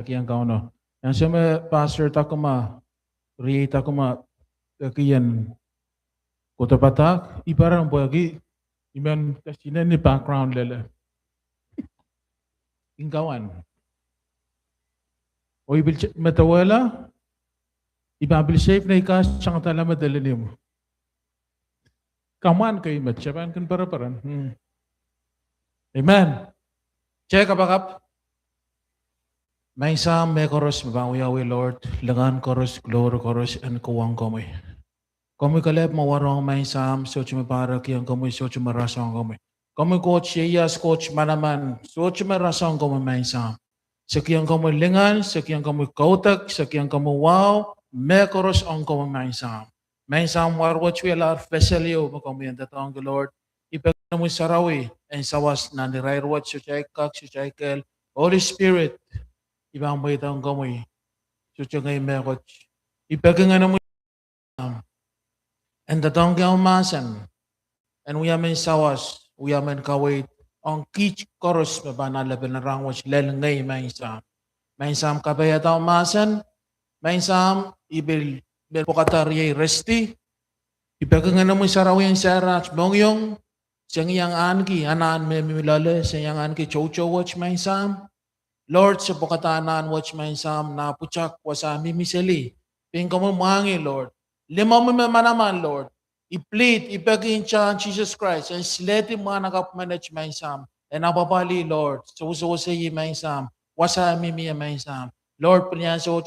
Kian kauno. Yang sama pastor takuma, ri takuma kian kota patak, ibaran bagi iman kasina ni background lele. Ingkawan. O ibil matawala, ibabil safe na ikas siyang tala madalali mo. Kaman kayo matyapan kan para-paran. Amen. Check kapakap. May sam may koros mabawi Lord, lengan koros, glory koros, and kuwang komoy. Komoy kalep mawarong may sam, so chumapara kiyang komoy, so chumarasong komoy. Komoy coach, yeyas coach manaman, so chumarasong komoy may sam. Sakiyang komoy lengan, sakiyang komoy kautak, sakiyang komoy wow, may koros ang komoy may sam. May sam warwatch we alar feselio makomoy ang tatawang the Lord. Ipag mo sarawi, and sawas na ni Rairwatch, so chaykak, so chaykel, Holy Spirit, ibang may taong kamoy. Sucho ngay mekot. Ipagang mo and the tongue umasan. And we amen sawas. We amen kawait. Ang kich koros mabanalaban na rangwas lel ngay may sam. May sam kabayata umasan. May sam ibil pokatarye resti. Ipagang mo sarawin sarach bongyong. Siyang iyang anki. Anaan may mimilala. Siyang anki chow watch may sam. Lord, sa pukatanan, watch my sam, na puchak, wasami miseli. Pingka mo mangi, Lord. Lima mo manaman, Lord. I-plead, ipagin siya Jesus Christ, and sleti mo nakap-manage my sam. And napapali, Lord, sususayi my sam, wasami miya my sam. Lord, pinyansa ko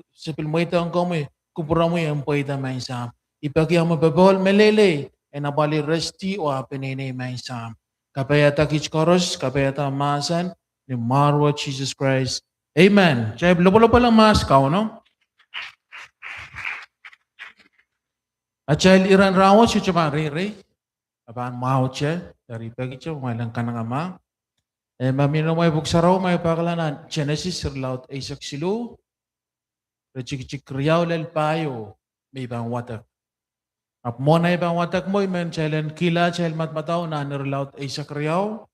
sa pilmoita ang kami, kupura mo yung poita my sam. Ipagyan mo babol, melele, and napali resti o apinene my sam. Kapayata kichkoros, kapayata masan, ni Marwa Jesus Christ. Amen. Chay lupa-lupa lang mas kao, no? At chay iran rawat siya cuma riri. Apaan mau chay? Dari pagi chay, umaylang ka ng ama. Mamino may buksaraw, may pakalanan. Genesis, sirlaut, Isaac silu. Rechik-chik riyaw lel payo. May ibang watak. Ap mo na ibang watak mo, men chay len kila, chay matmataw na nirlaut Isaac riyaw.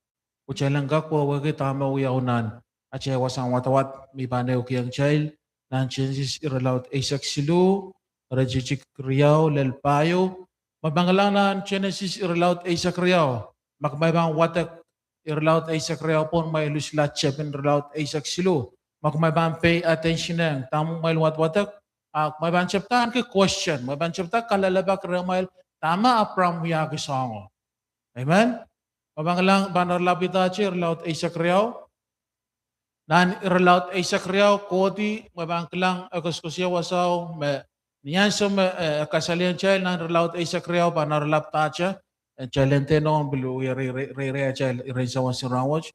Ucalang gakwa wagi tama uyaunan. At siya wasang watawat may banaw kiyang child. Nan Genesis iralaut Isaac silu. Rajicik riyaw lelpayo. Mabangalang nan Genesis iralaut Isaac riyaw. Makmaybang watak iralaut Isaac riyaw pon may luslat siya iralaut Isaac silu. Makmaybang pay attention nang tamong may watak. May bancaptaan ke question. May bancapta kalalabak ramayl tama apram yagisongo. Amen? Mabangalang banar lapita chir laut Isaac riyaw. Nan irlaut Isaac riyaw koti mabangklang akuskusya wasaw me niyan so kasalian chel nan irlaut Isaac riyaw banar lapta cha chalente no bilu re chel iresa wasirawach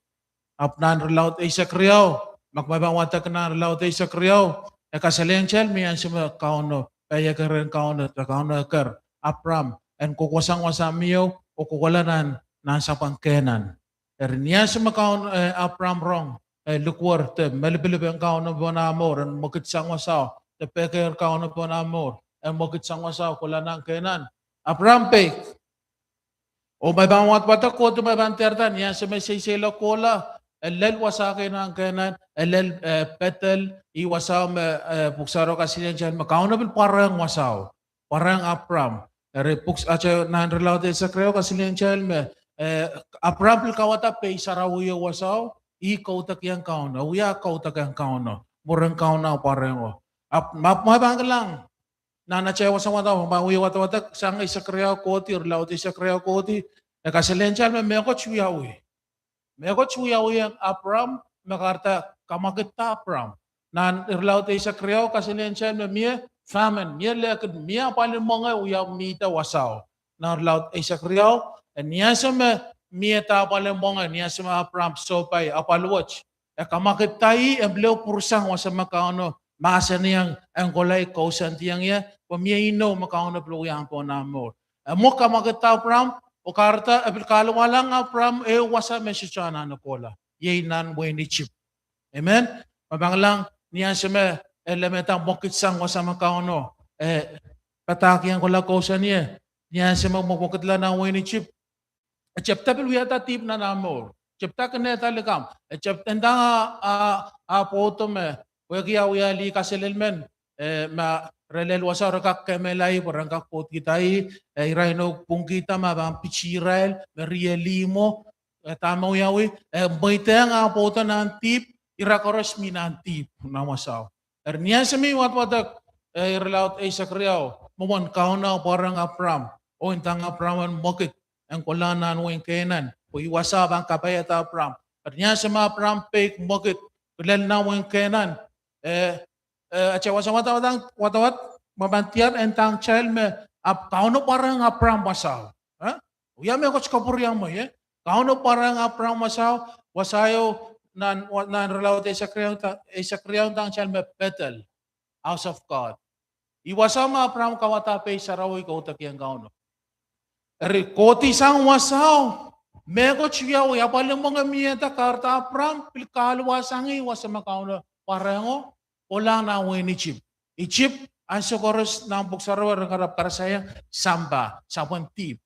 ap nan irlaut Isaac riyaw makmabang watak nan irlaut Isaac riyaw kasalian chel miyan so kauno kaya karen kauno kar apram en kukwasang wasamiyo o kukwalanan nasa pangkenan. Niya sa makaon apram rong, lukwar te, malibilib ang kaon na buwan amor, and makitsang wasaw, te peker kaon na buwan amor, and makitsang wasaw, kula nang kenan. Apram pek. O may bang watak ko, may bang tertan, niya sa may sisilo kola, elel wasakin ang kenan, elel petel, iwasaw, puksaro kasi niyan, makaon na bil parang wasaw, parang apram. Puks acha nan relaut sa kreo kasi niyan, April kawata pe sarawuyo wasaw I kautak yang kauna uya kautak yang kauna murang kauna parengo mapmabang lang na chewa sa wata mauya wata sang isa kriya koti or laut isa kriya koti nakasilensya meko chuyawi ang apram makarta kamakita apram nan irlaut isa kriya kasilensya miya famine miya lekad miya palin mga uya mita wasaw na irlaut isa kriya niya sa miyata palembonga niya sa mga pram sopay apalwatch. Kamakit tayo emblew pursang wasa makaano masa niyang ang kulay kausan tiyang ya pamiyaino makaano pluyang po namor. Mo kamakit tayo pram o karta kalwalang pram wasa mesyana na kola. Yay nan weni chip. Amen? Mabanglang niya sa mga elementang bukitsang wasa makaano patakiang kula kausan niya. Niya sa mga bukitla ng weni chip. Acceptable wiyata tip na namor. Chapta kene talikam. Chapta ndanga potom wagi awya li kaselelmen ma relel wasa rakak kemelai barangkak pot kitai iraino pungkita ma bang pichirael merielimo tama yawi baitang apoto nantip irakoros minantip namasaw. Erniya sami wat irlaut ay sakriyaw momon kauna parang apram o intang apraman mokit ang kulanan o kenan o iwasa bang kapayata apram. Erniya sama apram pek mokit kulel na o kenan at wasa watawat mabantian entang child me ap kauno parang apram masaw. Ha? Uya me kots kapuriang mo ye. Kauno parang apram masaw wasayo nan relaut ay sakriyaw tang child me petal house of God. Iwasama apram kawatape sarawi ko takiang kauno. Eri koti sang wasaw. Mego chiyaw yapaling mga miyata karta apram pilkalwa sangi wasama kauno parengo olang na ni chip. Ichip ang sokoros ng buksarawa ng karap karasaya samba sabon tip.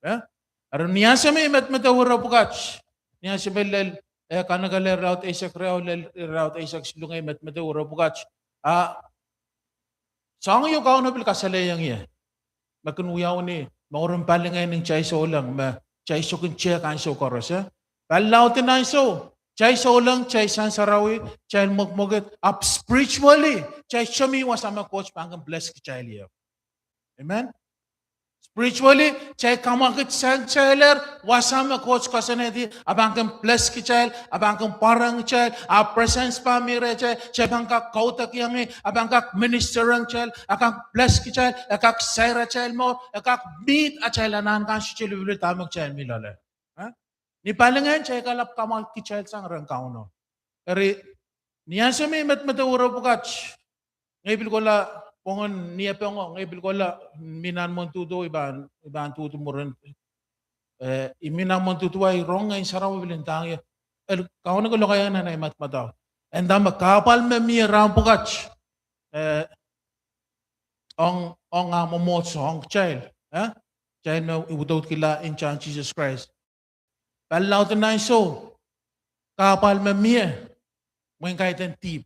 Ero niya sa may matawara pukach. Niya sa may kanagaler raut isak raut isak silungay matawara pukach. Sang yung kauno pil kasalayang iya. Makunuyaw ni maurum palingay ng chay so lang chay so kun chay kan so koros. Palaw tinay so. Chay so lang, chay san sarawi, chay magmugat up spiritually. Chay shami wasama coach panggang bless ki chay liyaw. Amen? Spiritually, chay kamakit san chayler, wasama coach kasanedi, abanggang bless ki chay, abanggang parang chay, a presence pa mire chay, chay bangkak kautak yangi, abangkak ministerang chay, akak bless ki chay, akak sayra chay mo, akak meet a chay lanan kan si chay liwili tamag chay milala. Ni palingan chay kalap kamal ki chay sang rang kauno. Eri niya sa may matawara pukach. Ngayon ko la pongon niya pongo ngayon ko la minan mo tuto iban tuto mo rin. Iminan mo tuto ay wrong ngayon saraw bilintang ya. Kauno ko lo kaya na matmataw. And then makapal me miya ram pukach. Ang mamotso ang child. Child na iwudot kila in chan Jesus Christ. Palaw to na so. Kapal me miya. Mwen kahit ang tip.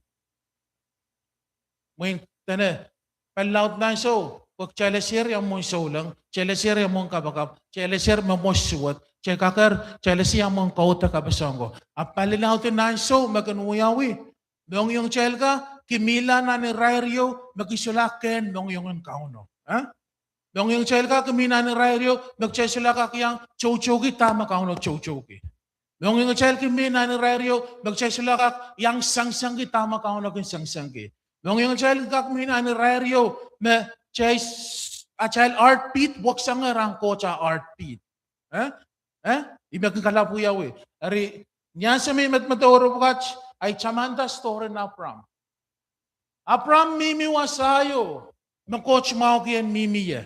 Mwen tane. Palaw to na so. Pag chalasir yung mong so lang. Chalasir yung mong kabakap. Chalasir yung mong suwat. Chakakar. Chalasir yung mong kauta kabasongo. At palilaw to na so. Maganuyawi. Mong yung chel ka. Kimila na ni Rairio. Magisulaken. Mong yung kauno. Ha? Dong yung chel ka, kumina ni Rairio, magchesula ka kiyang chow-chow tama ka no chow-chow ki. Dong yung chel kumina ni Rairio, magchesula ka yang sang-sang tama ka no sang-sang ki. Dong yung chel ka kumina ni Rairio, me chel art pit, wak sang rang ko cha art pit. Ibig kalapuyaw eh. Ari, niya sa may matmatoro pukach, ay chamanda story na Apram. Apram mimi wasayo, coach mau kian mimi ya.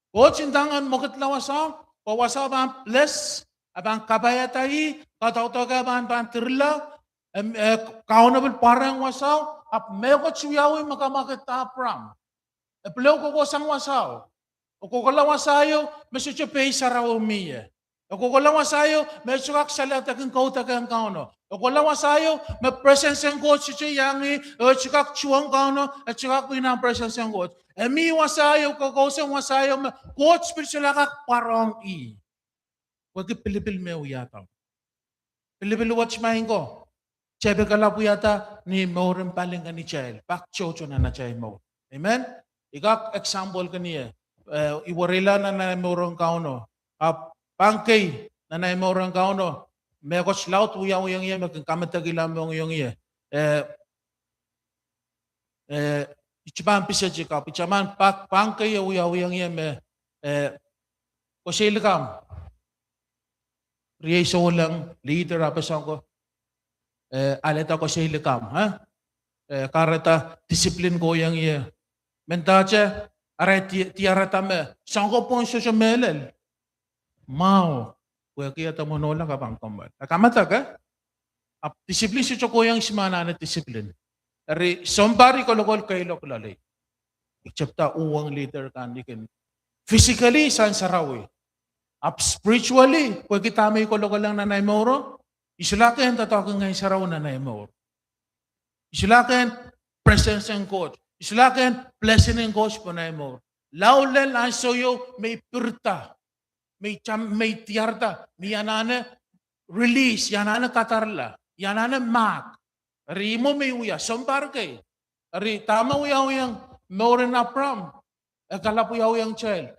Coach indangan mokit lawasaw, pawasaw bang bless, abang kabayatay, kataw-taga bang tirla, kaunabal parang wasaw, ap meko chuyawi makamakit Apram. Eplew ko sang wasaw. O kukalawasayo, mesucho pay saraw miya. O kukalawasayo, mesucho kak salatakin kautakan kauno. O kukalawasayo, may presence ang coach siya yangi, o chukak chuang kauno, at chukak pinang presence ang coach. Mi wasayo, kakosang wasayo, coach pirsula kak parang i. Wag Pilipil me uyataw. Pilipil watch mahin ko. Chebe kalapu yata ni Morin paling ka ni Chael. Pak chocho na na Chael mo. Amen? Ikak example ka niya. Iwarila na na morong kauno. Pangkay na na morong kauno. May coach laut uyang iya magkakamatagila mo yung iya. Ichiman pisa chika. Ichiman pangkay uyang iya me kusilikam. Riyeso lang leader apasan ko. Aleta ko silikam. Karata disiplin ko yang iya. Mentache aray tiarata me. Sangko po sa melel. Mau. Kuya kaya tamonola ka pang kambal. Nakamata ka? Disiplin si Choko yung simana na disiplin. Dari somebody kolokol kayo lalay. Ikchapta uwang leader kandikin. Physically, san sarawi. Up spiritually, pag kita may ko lang nanay mo, isulakin tatawagan ngayon sa raw nanay mo. Isulakin presence and coach. Isulakin blessing and coach po nanay mo. Laulen ay soyo may purta, may tiarta, may anane release, yanana katarla, yanana mak. Rimo may uya, sompar kay. Ari tama uyang moren na prom. Kalap uyang child.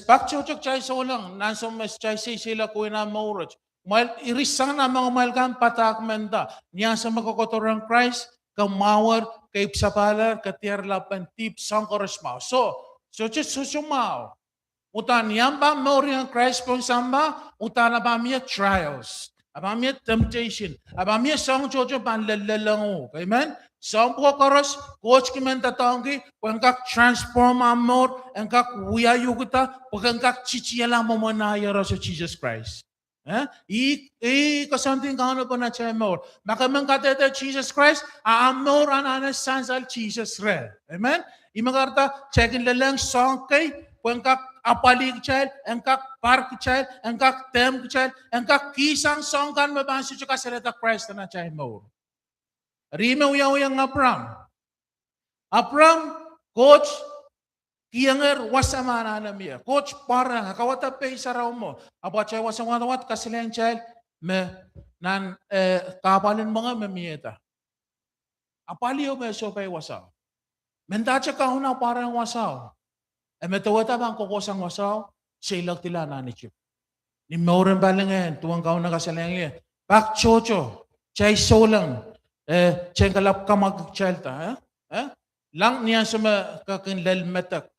Pakchuchok chay so lang, nansong mas chay sila ko na moroj. Mal irisang na mga malkan patak menda. Niya sa magkokotorang Christ, kamawar, kay psapalar, katiar lapan tip, sangkoros mao. So susumao. Utan yan ba moriang Christ pong samba, utan ba miya trials. Aba miya temptation. Aba miya sang chocho pan lalalango. Amen? Sang po koros, coach kimenta taongi, pagkak transform amor, engkak uya yuguta, pagkak chichiyala mo manaya sa Jesus Christ. Kasanting kano po na siya amor. Makamang katete Jesus Christ, amor anana sansal Jesus re. Amen? Imagarta, checkin lalang song kay, pagkak apalig child, engkak park child, engkak tem child, engkak kisang song kan mabansi siya kasalita Christ na siya amor. Rime uyang Abram. Abram, coach, kiyanger wasama na namiya. Coach, para kawata pe isaraw mo. Aba chay wasang watawat kasilang child, me nan kapalin mga mamiyeta. Apaliyo me so pay wasaw. Mentacha kahuna parang wasaw. Metawata bang kukosang wasaw, silag tila na ni Chip. Ni Moren Balingen, tuwang kahuna kasilang iya. Pak chocho, chay solang. Ceng kalap kamag chelta, lang niya sa makakinlel metak,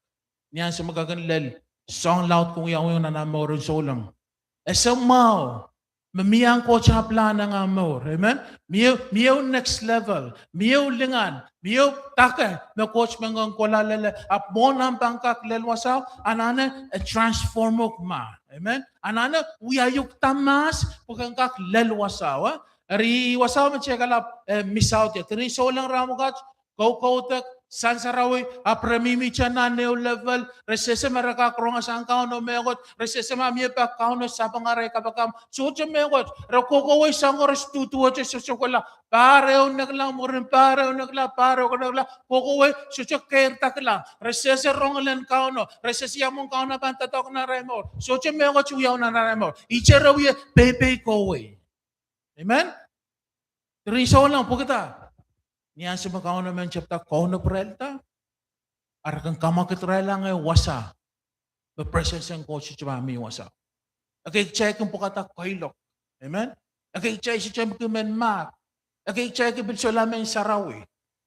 niya sa makakinlel, song loud kung yung nanamor so lang. Sa mau, mamiyang ko sa plana ng amor, amen? Miyaw next level, miyaw lingan, miyaw taka, na coach mangang kolalala, ap mo ng bangkak lelwasaw, anana, transform mo ma, amen? Anana, uyayuk tamas, pagkangkak lelwasaw, Ari wasaw man siya kalap misaw tiya. Tini so lang ramo kat, kautak, sansarawi, apramimi siya na neo level, resese maraka krong asang kao no megot, resese mamiya pa kao no sa pangaray kapakam, sucha megot, rakokaway sang oras tutuwa siya sa sukala, pareho naglang mo rin, pareho naglang, kokaway, sucha kertak lang, resese rongalan kao no, resese yamong kao na pantatok na remo, sucha megot suyaw na remo, icharawi, pepe kaway. Amen? Teriso lang po kita. Niyan sa mga kauna man chapta, kauna prelta. Arakang kamakitra lang ay wasa. The presence ng coach sa mami wasa. Akik-check po kata kailok. Amen? Akik-check si cham kumen mak. Akik-check bil solamen sarawi.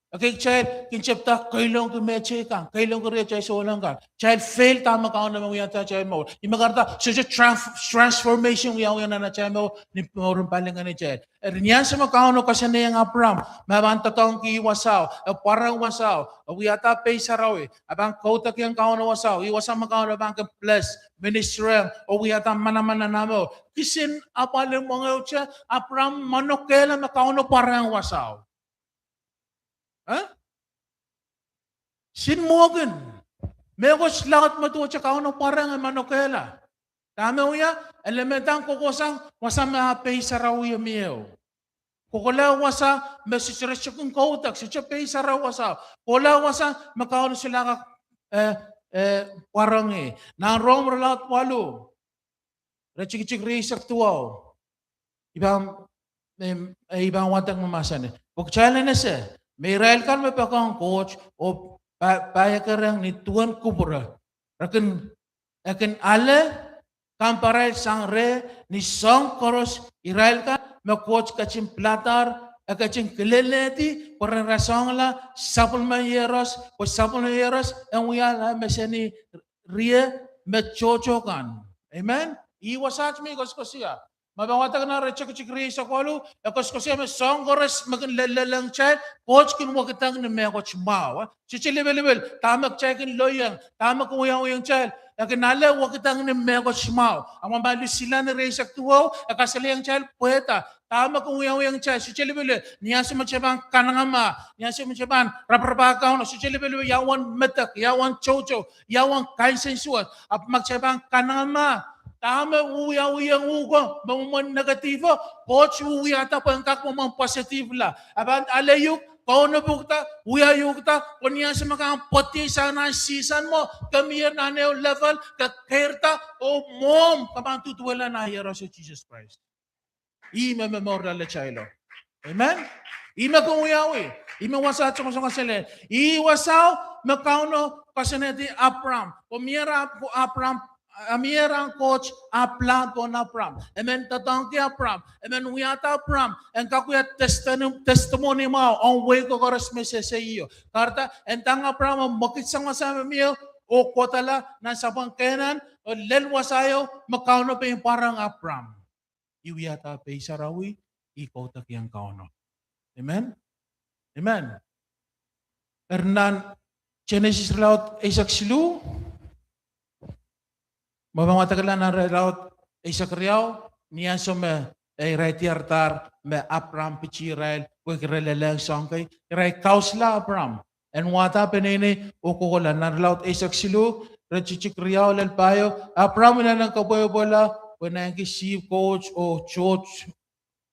Akik-check kin chapta kailong kumeche kan. Kailong kuriya chay solang kan. Child fail tama kauna mo yata chay mo. Imagarta, so transformation yaw na chay mo ni morong palingan ni child. Niyan sa makauno kasi na yung Abram, mabanta taong kiwasaw, parang wasaw, wiyata pay sarawi, abang kautak yung kauno wasaw, iwasa makauno abang bless, ministry, o wiyata manaman na namo. Kisin apaling mga utya, Abram manokela makauno parang wasaw. Sinmogan. Megos lakat matuwa siya kauno parang manokela. Tama uya, elementang kukosang wasama pay sarawi miyo. Kukula wasa, mesisirasya kong kautak, siya pay saraw wasa. Kula wasa, makauno sila ka parang Nang rong ralat walo. Rechik-chik risak tuwaw. Ibang watang mamasan. Pagchala na siya, may rail kan may pakang coach o payakarang ni tuan kubura. Akin ale, kamparal sang re, ni song koros, irail kan, coach kacing platar, kacing keleleti, para rasong la, sapul mayeros, ang wiyala, meseni ria, mechochokan. Amen? Iwasat mi koskosiya. Mabawata ka na rechik ria sa kwalo, koskosiya me song koros, magin lalalang chay, coach kin wakitang ni me coach mawa. Chichilibelibel, tamak chay kin loyang, tamak uyang chay, Nakinala, huwag kitang ni Mego Shmao. Ang mabali sila ni Raysak Tuwaw, akasali ang child, poeta. Tama kung uyang child, si Chilibili, niya si Machabang Kanangama, niya si Machabang Raprapakaw, si Chilibili, yawan metak, yawan chocho, yawan kainsensuat, at Machabang Kanangama, Tama uya ugo, mamon negativo, coach uya ta pangkak mamon positive la. Aban alayuk kau na bukta, uya yukta, kunya sa mga poti sa na season mo, kamiya na neo level, kakerta, o mom, kamang tutuwala na hero sa Jesus Christ. Ima memorial la chaylo. Amen? Ima kung uyawi. Ima wasa at sa kasile. Iwasaw, makauno, kasineti Abram. Pumira po Abram, Amira coach Aplam po na Abram. Amen, tatang ki Abram. Amen, uyata Abram. And kakuya testimony mo, ang way ko koras message sa iyo. Karta, entang Abram, makitsang masama miyo, o kotala, nasa pangkenan, o lelwasayo, makauno pa yung parang Abram. Iwiyata pa isarawi, ikaw takyang kauno. Amen? Amen. Hernan, Genesis laut Isaac silu, mamatagalan na laut Isaac riyaw, niyan so me, right yartar, me Abram pichirael, wikirelelang sangkay, right kausla Abram. And what happened ukukulan na laut Isaac silu, rechichik riyaw lalpayo, Abram na ng kaboy-bola, when si coach o church,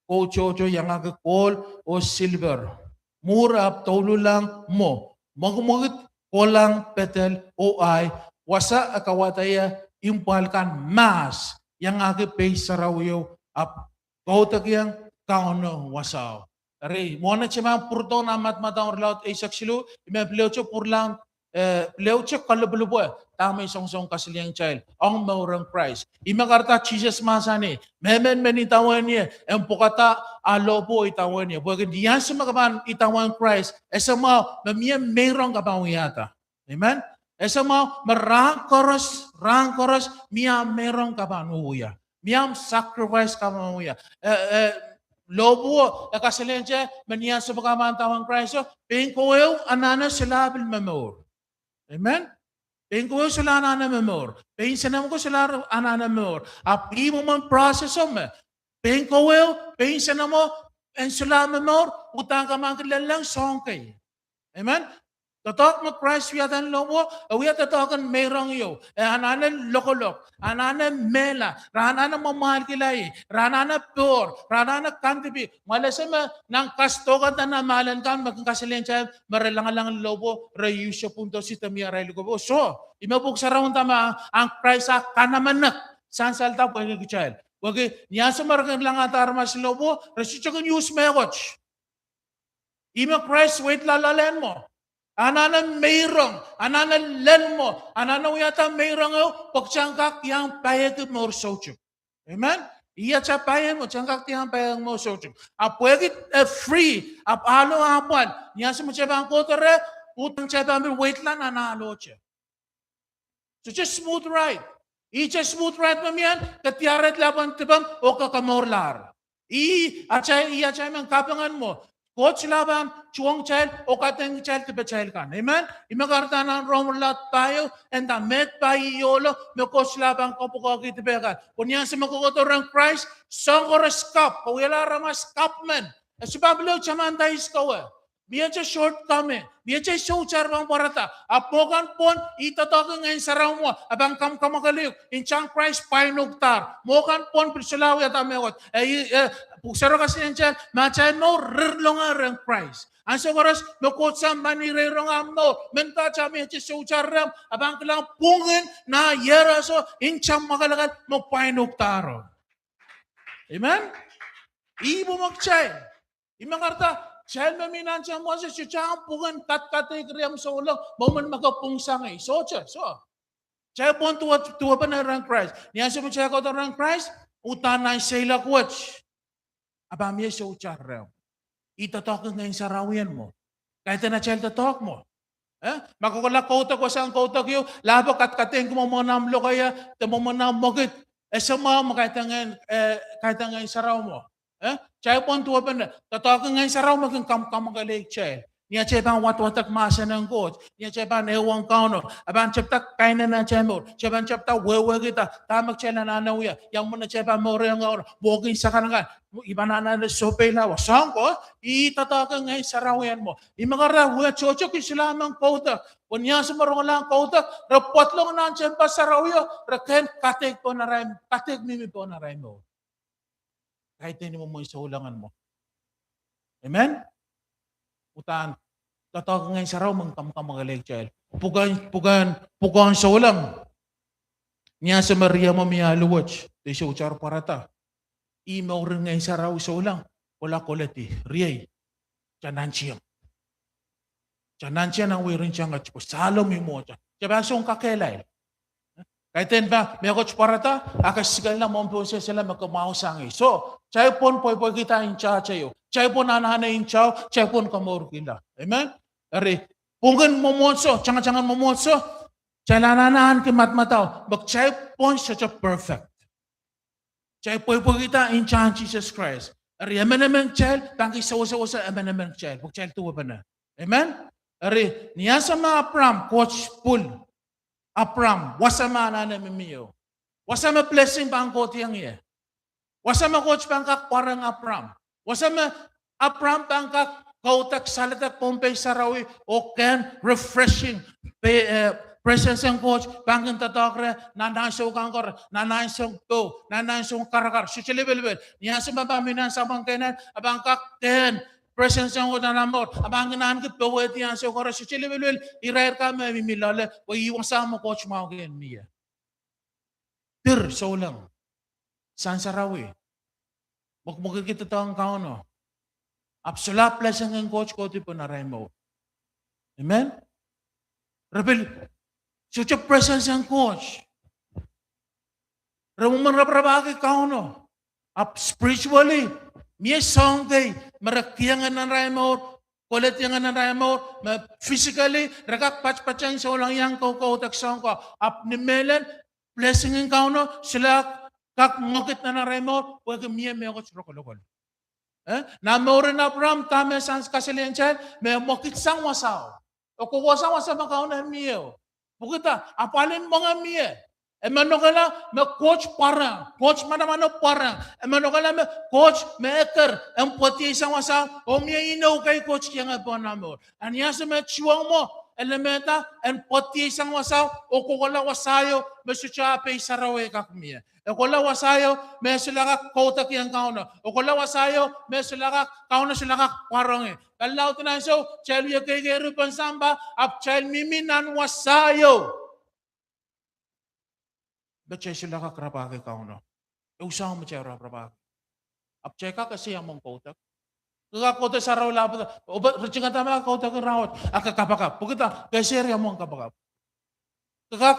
coach yang aga gold o silver. Murap taulo lang mo. Magumagit kolang petel o ay wasa akawataya impalkan mas yang aga pay sarawiyo ap kautak yang kauno wasaw. Ari, mona chima purto na matmatang laut ay saksilu, imepleo purlang Leuche kalabulubo tama isang kasiliyang child ang maurang Christ. Imakarta Jesus masani. Memen itawan niya. Ang pukata alobo itawan niya. Buwag diyan sa makaman itawan Christ. Esa mo mamiya mayroong kapanguyata. Amen? Esa mo marang koros miya mayroong kapanguya. Miyam sacrifice kapanguya. Lobo kasiliyang child maniya sa makaman tawang Christ. Pingkuyo anana silabil mamor. Amen? Pengko sila anana memor. Pensanam ko sila anana memor. Api mo man proseso me. Pengko pensanam mo en sila memor utang ka man kilalang songkay. Amen? Tatok mo Christ wiyatan lomo, wiyat tatokan merong iyo. Anana lokolok, anana mela, ranana mamahal kilay, ranana pure, ranana kantibi. Malasama ng kastokan na malan kan magkasilin siya maralangalang lobo rayusyo punto si tamia raylo ko. So, imabog sa raon tama ang Christ sa kanamanak. San salta po yung child. Wag niya sa maragang lang atarma si lobo, resisyo kan use mekoch. Ima Christ wait lalalen mo. Anana mayroong, anana len mo, anana uyata mayroong o, pagtsangkak yang payag mo socho. Amen? Iya cha payag mo, tsangkak yang payag mo socho. Apwagit free, apalo apan, niya sa masyabang kotore, utang chabang wait lang analo siya. So just smooth ride. Icha smooth ride mo yan, katiyaret laban tibang o kakamorlar. Iya cha mang kapangan mo, Coach laban, chuang child, o kateng child tiba child kan. Amen? Imakarta ng romulat tayo, and the met by yolo, may coach laban kapukaki tiba kan. Kung yan sa makukotor ng Christ, sangkores kap, kawila ramas kap men. At si Pablo, chaman tayo iskaw eh. Biya siya shortcoming. Biya siya showchar bang parata. Apokan pon, itatokan ngayon sa raw mo. Abang kamakaliw. Inchang Christ, painugtar. Mokan pon, prisulawi at amekot. Pugsaro kasi yan siya, machay mo, rirlo nga rin Christ. Ang siguras, nukot sa manirero nga mo, menta siya may showchar rin. Abang kailang pungin na yeraso, inchang makalagal, mo painugtaro. Amen? Ibo magchay. Imangarta, Chel maminan siya mo sa siya pugan kat-katay kriyam sa ulang, bauman magapungsang eh. So, siya po tuwa pa na rang Christ. Niya siya mo siya ko rang Christ, utanay sila kuwach. Abami siya siya raw. Itatok ngayon sa rawian mo. Kahit na siya tatok mo. Makakula kautak ko siyang kautak yun, labo kat-katay ko mo namlo kaya, tamo mo namogit. Sa mga kahit ngayon sa raw mo. Chai pon tuwa pa na. Tatawagan ngayon sa raw maging kamagalig siya. Niya cebang wat-watak masa ng coach. Niya cebang ewang kauno. Aban ceptak kainan na cemor. Cebang ceptak wewe kita. Tamak cela na nauya. Yang muna cebang more yang kauno. Bogin sa kanangan. Iba na na sopay lawa. Saan ko? Itatakan ngayon sa rawian mo. Imakara, huya chochok isilamang kauta. Punya semarong lang kauta. Rapot lang na cempa sa rawyo. Raken katig po na ray. Katig mimi po na ray mo. Kahit hindi mo sa ulangan mo. Amen? Utaan, tatawag ngayon sa raw, mangkamagalig child. Pugan sa ulang. Niya sa Maria mamiyaluwatch. Di siya uchar parata. Imaw rin ngayon sa raw sa ulang. Wala kulati. Riyay. Tiyanan siyang ang wirin siyang at salom yung mo siya. Siya ba siyang kakelay? Kahit din ba, may coach parata, akasigal na mo po sila magkamausangi. So, chay pon po kita in cha chayo. Chay pon nanana in chow, chay pon kamor kila. Amen? Ari, pungan momonso, changan momonso, chay nananahan kimatmataw, bak chay pon siya perfect. Chay po kita in cha Jesus Christ. Ari, amen child, tangki sa usa amen child. Bak child tuwa pa na. Amen? Ari, niya sa mga pram, coach pool. Apram, wasama na namimiyo. Wasama blessing bang koti yang iya. Wasama coach bangkak parang apram. Wasama apram bangkak kautak salatak pompay sarawi o ken refreshing presence ng coach bangkang tatokre nanasong kangkor nanasong to nanasong karakar suchelebelbel niya sa mapaminan sa bangkenan abangkak ken presence ng na namor abang nan ke pewet yan so kora suchelebelbel irair ka may mimilale o iwasama coach mo gen miya tir so lang san sarawi magkita tawang kauno absolute blessing ng coach ko tipo na remo. Amen? Rebel, such a presence ng coach. Ramuman rabrabaki kauno. Up spiritually, miye song kay marakiyangan ng remo, kulit yang ng remo, physically, rakak patch-patchang sa ulang yang kau-kau-tak song ko. Up ni Melen, blessing ng kauno, sila kak ngokit na ng remo, wag miye ko churok-lokol. Na more na pram tame sans kasilian child me mokit sang wasaw o ko wasa makaon na miyo bukita apalin mga miye manokala me coach parang coach manamano parang manokala me coach me eker ang poti sang wasaw o miye ino kay coach kaya nga po namo anya sa me chuang mo elementa ang poti sang wasaw o ko wala wasayo me suchape sarawe kak miye Okola wasayo, may sulakak kautak yang kauna. Okola wasayo, may sulakak kauna sulakak parang eh. Kalau tu nanso, child ya kay rupan samba, ap child miminan wasayo. Ba't child sulakak rapake kauna? Usang mo child rapake. Ap child ka kasi ang mong kautak. Kakakota sa raw lapat. O ba, rachingan tama kautak ang rawat. Akakapakap. Pagkita, kasi rin mong kapakap. Kakak,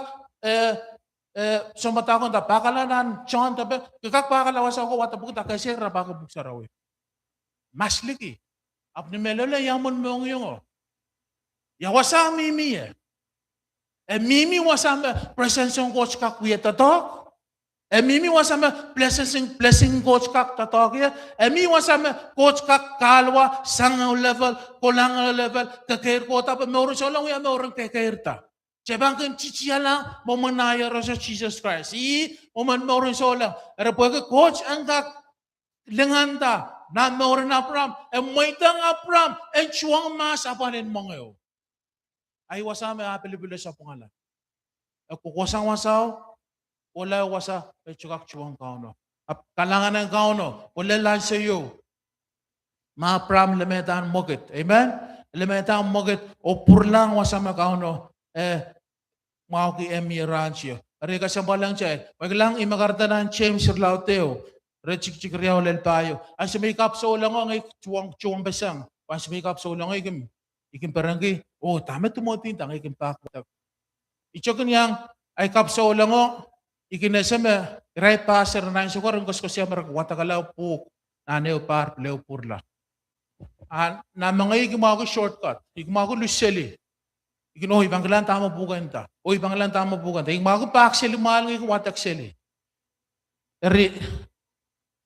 so matakon ta pakalanan chon ta kakak pakalawas ako wata buka kasi ra baka buksa raw masliki apne melole yamon mong yung yawasa mimi mimi wasam presence ng coach ka kuya tatok mimi wasam blessing coach ka tatok ya mimi wasam coach ka kalwa sang level kolang level kakir ko ta meron so lang ya meron kakirta Jebangkan ciciala memenaya rasa Jesus Christ. Oman maurin sola. Era pwede coach angkat lengan ta na maurin apram. Maitang apram. Chuang mas apanin mongayo. Ay wasame apelibila sa pangalan. Kukusang wasaw. Wala wasa. Chukak chuang kauno. Kalangan ng kauno. Wala lang sa iyo. Ma-apram lemetan mogit. Amen? Lemetan mogit. O purlang wasame kauno. Mau ki emi rancho. Ari ka sa balang chay. Wag lang imakarta ng chem sir lauteo. Rechik riyaw lel payo. Ang sa makeup so lang ang chuang besang. Ang sa makeup so lang ikim paranggi. Oh, tama tumotin tang ikim pak. Ichokin yang ay kap so lang ikinasama right passer na so korang ko siya maragwata kalaw po. Naneo par leo purla. Na mga ikimago shortcut. Ikimago luseli. Ikino ibang kalan tama bukan ta. O ibang kalan tama bukan ta. Ing mga pa akseli mahal ng wat akseli. Eri.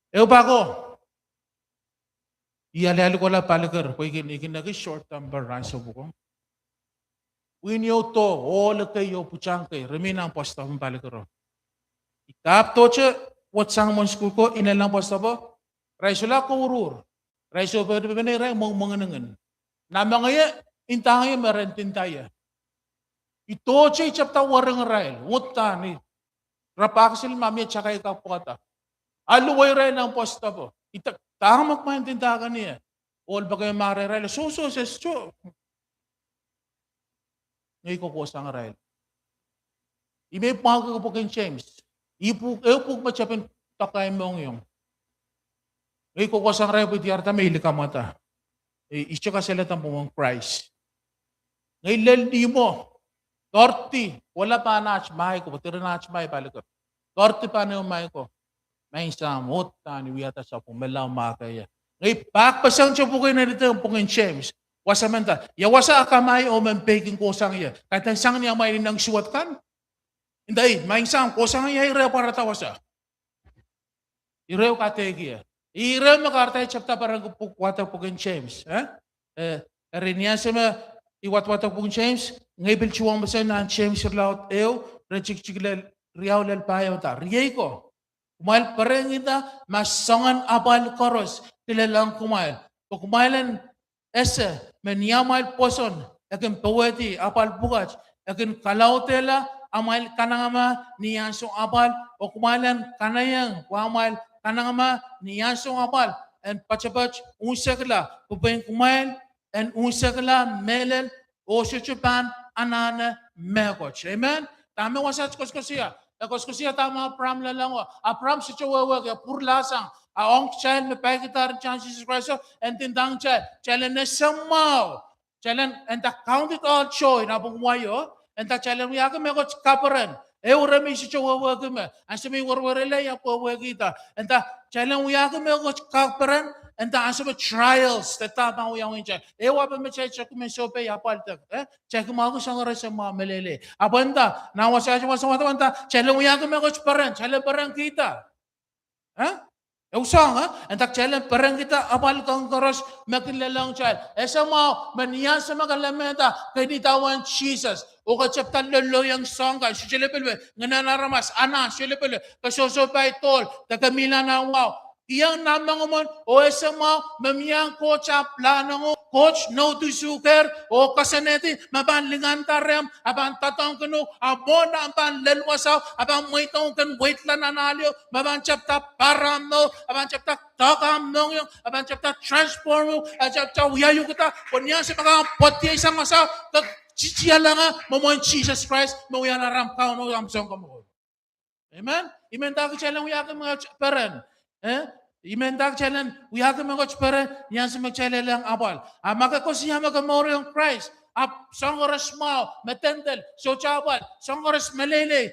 Eo pa ko. Iyalali ko la palagar. Ko ikin nagi short number ran sa bukong. Winyo to, all kayo puchang kay. Remina ang posta ng palagaro. Ikap to che, what sang mon school ko, inalang posta bo. Raisula ko urur. Raiso pa rin rin mong mga nangan. Na mga ya, intangay marentin tayo. Ito che chapta warang rail. Wutta ni. Rapaksil mami at saka ikaw po kata. Aluway rin ang posta bo. Tama magmaintindahan niya. All ba kayo marirail? Suso, sesto. Ngayon ko po sa rail. Ime pangka ko po kay James. Ipuk macapin takay mong yung. Ngayon ko sa rail po tiyarta may ilika mata. Isyo ka sila tampong Christ. Ngayon laldi mo. 30. Wala pa na mahay ko. Patira na mahay pala ko. 30 pa na yung mahay ko. May samot na ni wiyata sa pumelaw makaya. Ngayon pakpasang siya po kayo na dito po kay James. Wasa menta. Yawasa akamay o man peking kusang iya. Kahit ang sang niya may nang suwat kan. Hindi, may sang kusang iya irew para tawasa. Irew kategiya. Irew makartay chapta parang wata po kay James. Rinya sa iwat-wata po kay James. Ngayon bilchuwang basa na James laut ew. Rechik-chikilal riyaw lalpayaw ta. Riyay ko. Kumail parang kita masangan abal koros. Tilalang kumail. Pag kumailan ese, menyamal poson, akin paweti, apal bukas, akin kalautela, amal kanangama, niyansong apal, o kumalan kanayang, wamal kanangama, niyansong apal, and pachapach, unsakla, pupayin kumail, and unsakla, melel, o suchupan, anana, mekoch. Amen? Tama wasat koskosiya. Koskosiya tama apram lang o. Apram si chawawag, purlasang, aong child may pakitar chance Jesus Christ and tindang child na samaw and the count it all joy na bungwayo and the child we aga me ko kaparan ura me si chowa ga me and sa may warwarela ya po kita and the child we aga me ko kaparan and the answer trials that tama we ang child wa ba me check me so pe ya palta check mo ko sa ngara sa mga melele abanda na wasa sa wata child we aga me ko paran child paran kita Usang antak jalan perang kita apal kang koros makin lelang child. Esa mau menian sama kalamenta keditawan Jesus. O kacaptan lolo yang sangka silepel ngananaramas ana silepel kasoso pay tol tagamila na wow. Iyang namang umon o esa mau memiyang coach plano coach no to suker o kasaneti mabanlingan tarem abang tatong kanu abon abang lelwasaw abang moitong kan wait lan analyo mabang chapta paramo abang chapta takam nong yung abang chapta transform yung chapta uyayo kita kunya sa mga potya isang masaw chichiya lang mamoy Jesus Christ mawaya na ramkaw no amsong kamo. Amen? Amen dahil siya lang uyakan mga peren. Imendak jalan, wiyaga mga chpere, yan sa magchale lang abal. Maka ko siya magamoro yung Christ. Song oras mau, metendel, so chabal, song oras malele.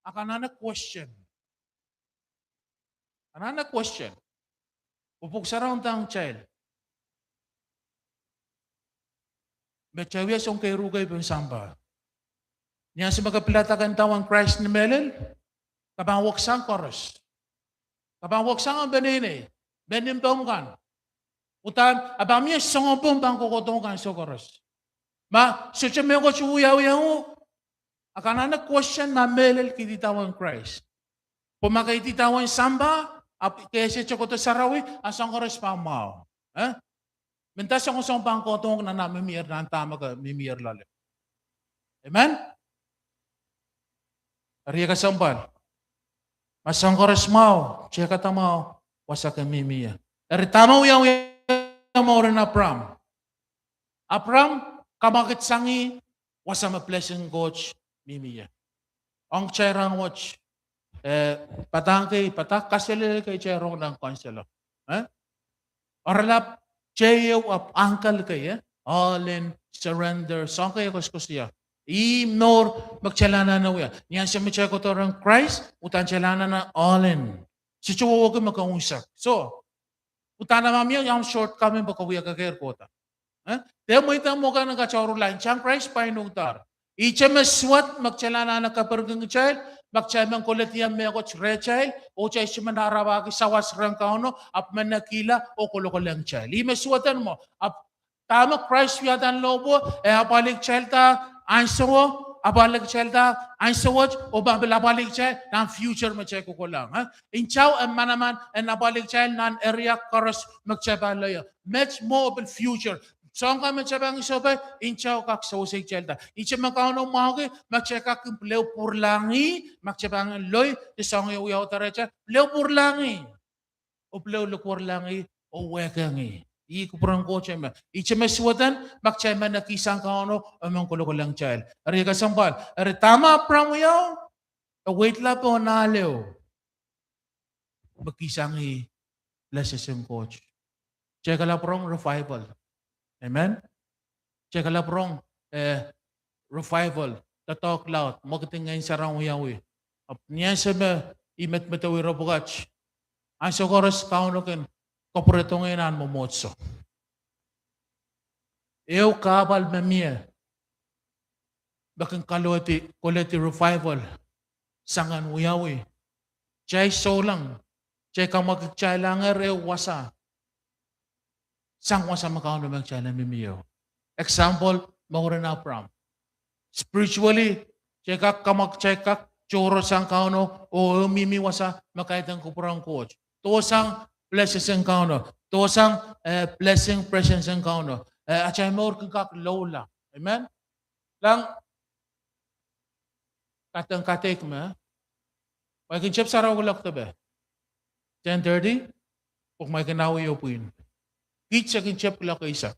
Akanana question. Anana question. Upuk sarang tang child. Betawia song kay rugay pang samba. Yan sa magapilatakan tawang Christ ni Melel, kabawak sang koros. Kapag wag sang ang benene, benim tongkan. Utan, abamnya songopong bang kokotongkan sokoros. Sucha me ko chuya akan anak question na melel kititawan Christ. Pumakay titawan samba, kese chokoto sarawi, asang koros pa mau. Mentas ang usang bang kotong na namimir na tama ka mimir lalim. Amen? Ariya ka sambal. Masang koras mau, siya kata mau, wasa kami miya. Dari tamaw yang mau rin Abram. Abram, kamakit sangi, wasa ma-blessing coach, mimiya. Ang chairang watch, patak kasilil kay chairong ng konselo. Oralap, chayo of uncle kay, all in surrender, saan kayo kuskusya? Nor magchalana na uya. Niyan siya may ko to ng Christ, utan chalana na all in. Si chuwo ko magkaungsak. So, utan na mamiyo, yung shortcoming bakawiya kakir kota. Kaya mo itang mo ka ng kachoro line, siyang Christ pa inugtar. Icha maswat magchalana na kapargang child, magchay man kulit yan me ko Rachel, o chay si manarawagi sawas rang kauno, ap manakila, o kulo-kulang chay. Lima suwatan mo, ap tama Christ yatan lobo, apalik chelta, anso, apalik chelta, anso o babalik chay, nan future mo chay kukulang. Ha? Inchaw ang manaman, and apalik chay, nan area karos magchay balayo. Much more of the future. Song ka machabang isobe, inchaw kak sa usay chelta. Incha makauno mahagi, magcheka kung leo purlangi, magchabang loy, isang uyaw tarecha, leo purlangi. O leo purlangi, o wekangi. Ikuprang ko chema. Incha meswatan, magchema na kisang kauno, amang kulo-kulang chel. Ari kasambal, ari tama prang uyaw, wait la po naleo. Magkisangi, blesses yung coach. Check la prong revival. Amen? Check la prong revival. Tatok loud. Magating ngayon sa rang uyawi. Niyan sa imet matawi robogach. Ang sokoros kaunokin. Kapureto ngayon mo motso. Eu kabal mamia. Bakang kuleti revival. Sangan uyawi. Chay so lang. Chay ka magchay lang wasa. Sang wasa makauno magchay lang mimiyo. Example, mahurin na pram. Spiritually, chay ka choro sang kauno o mimiwasa makaitang kupurang coach. Tosang blessings ang kauno. Tosang blessing presence ang kauno. At chay maur kang lola. Amen? Lang, katang katek mo, may kinchip saraw gulak tabi. 10:30, kung may kinawi upuin. Each sa kinchip gulak ka isa.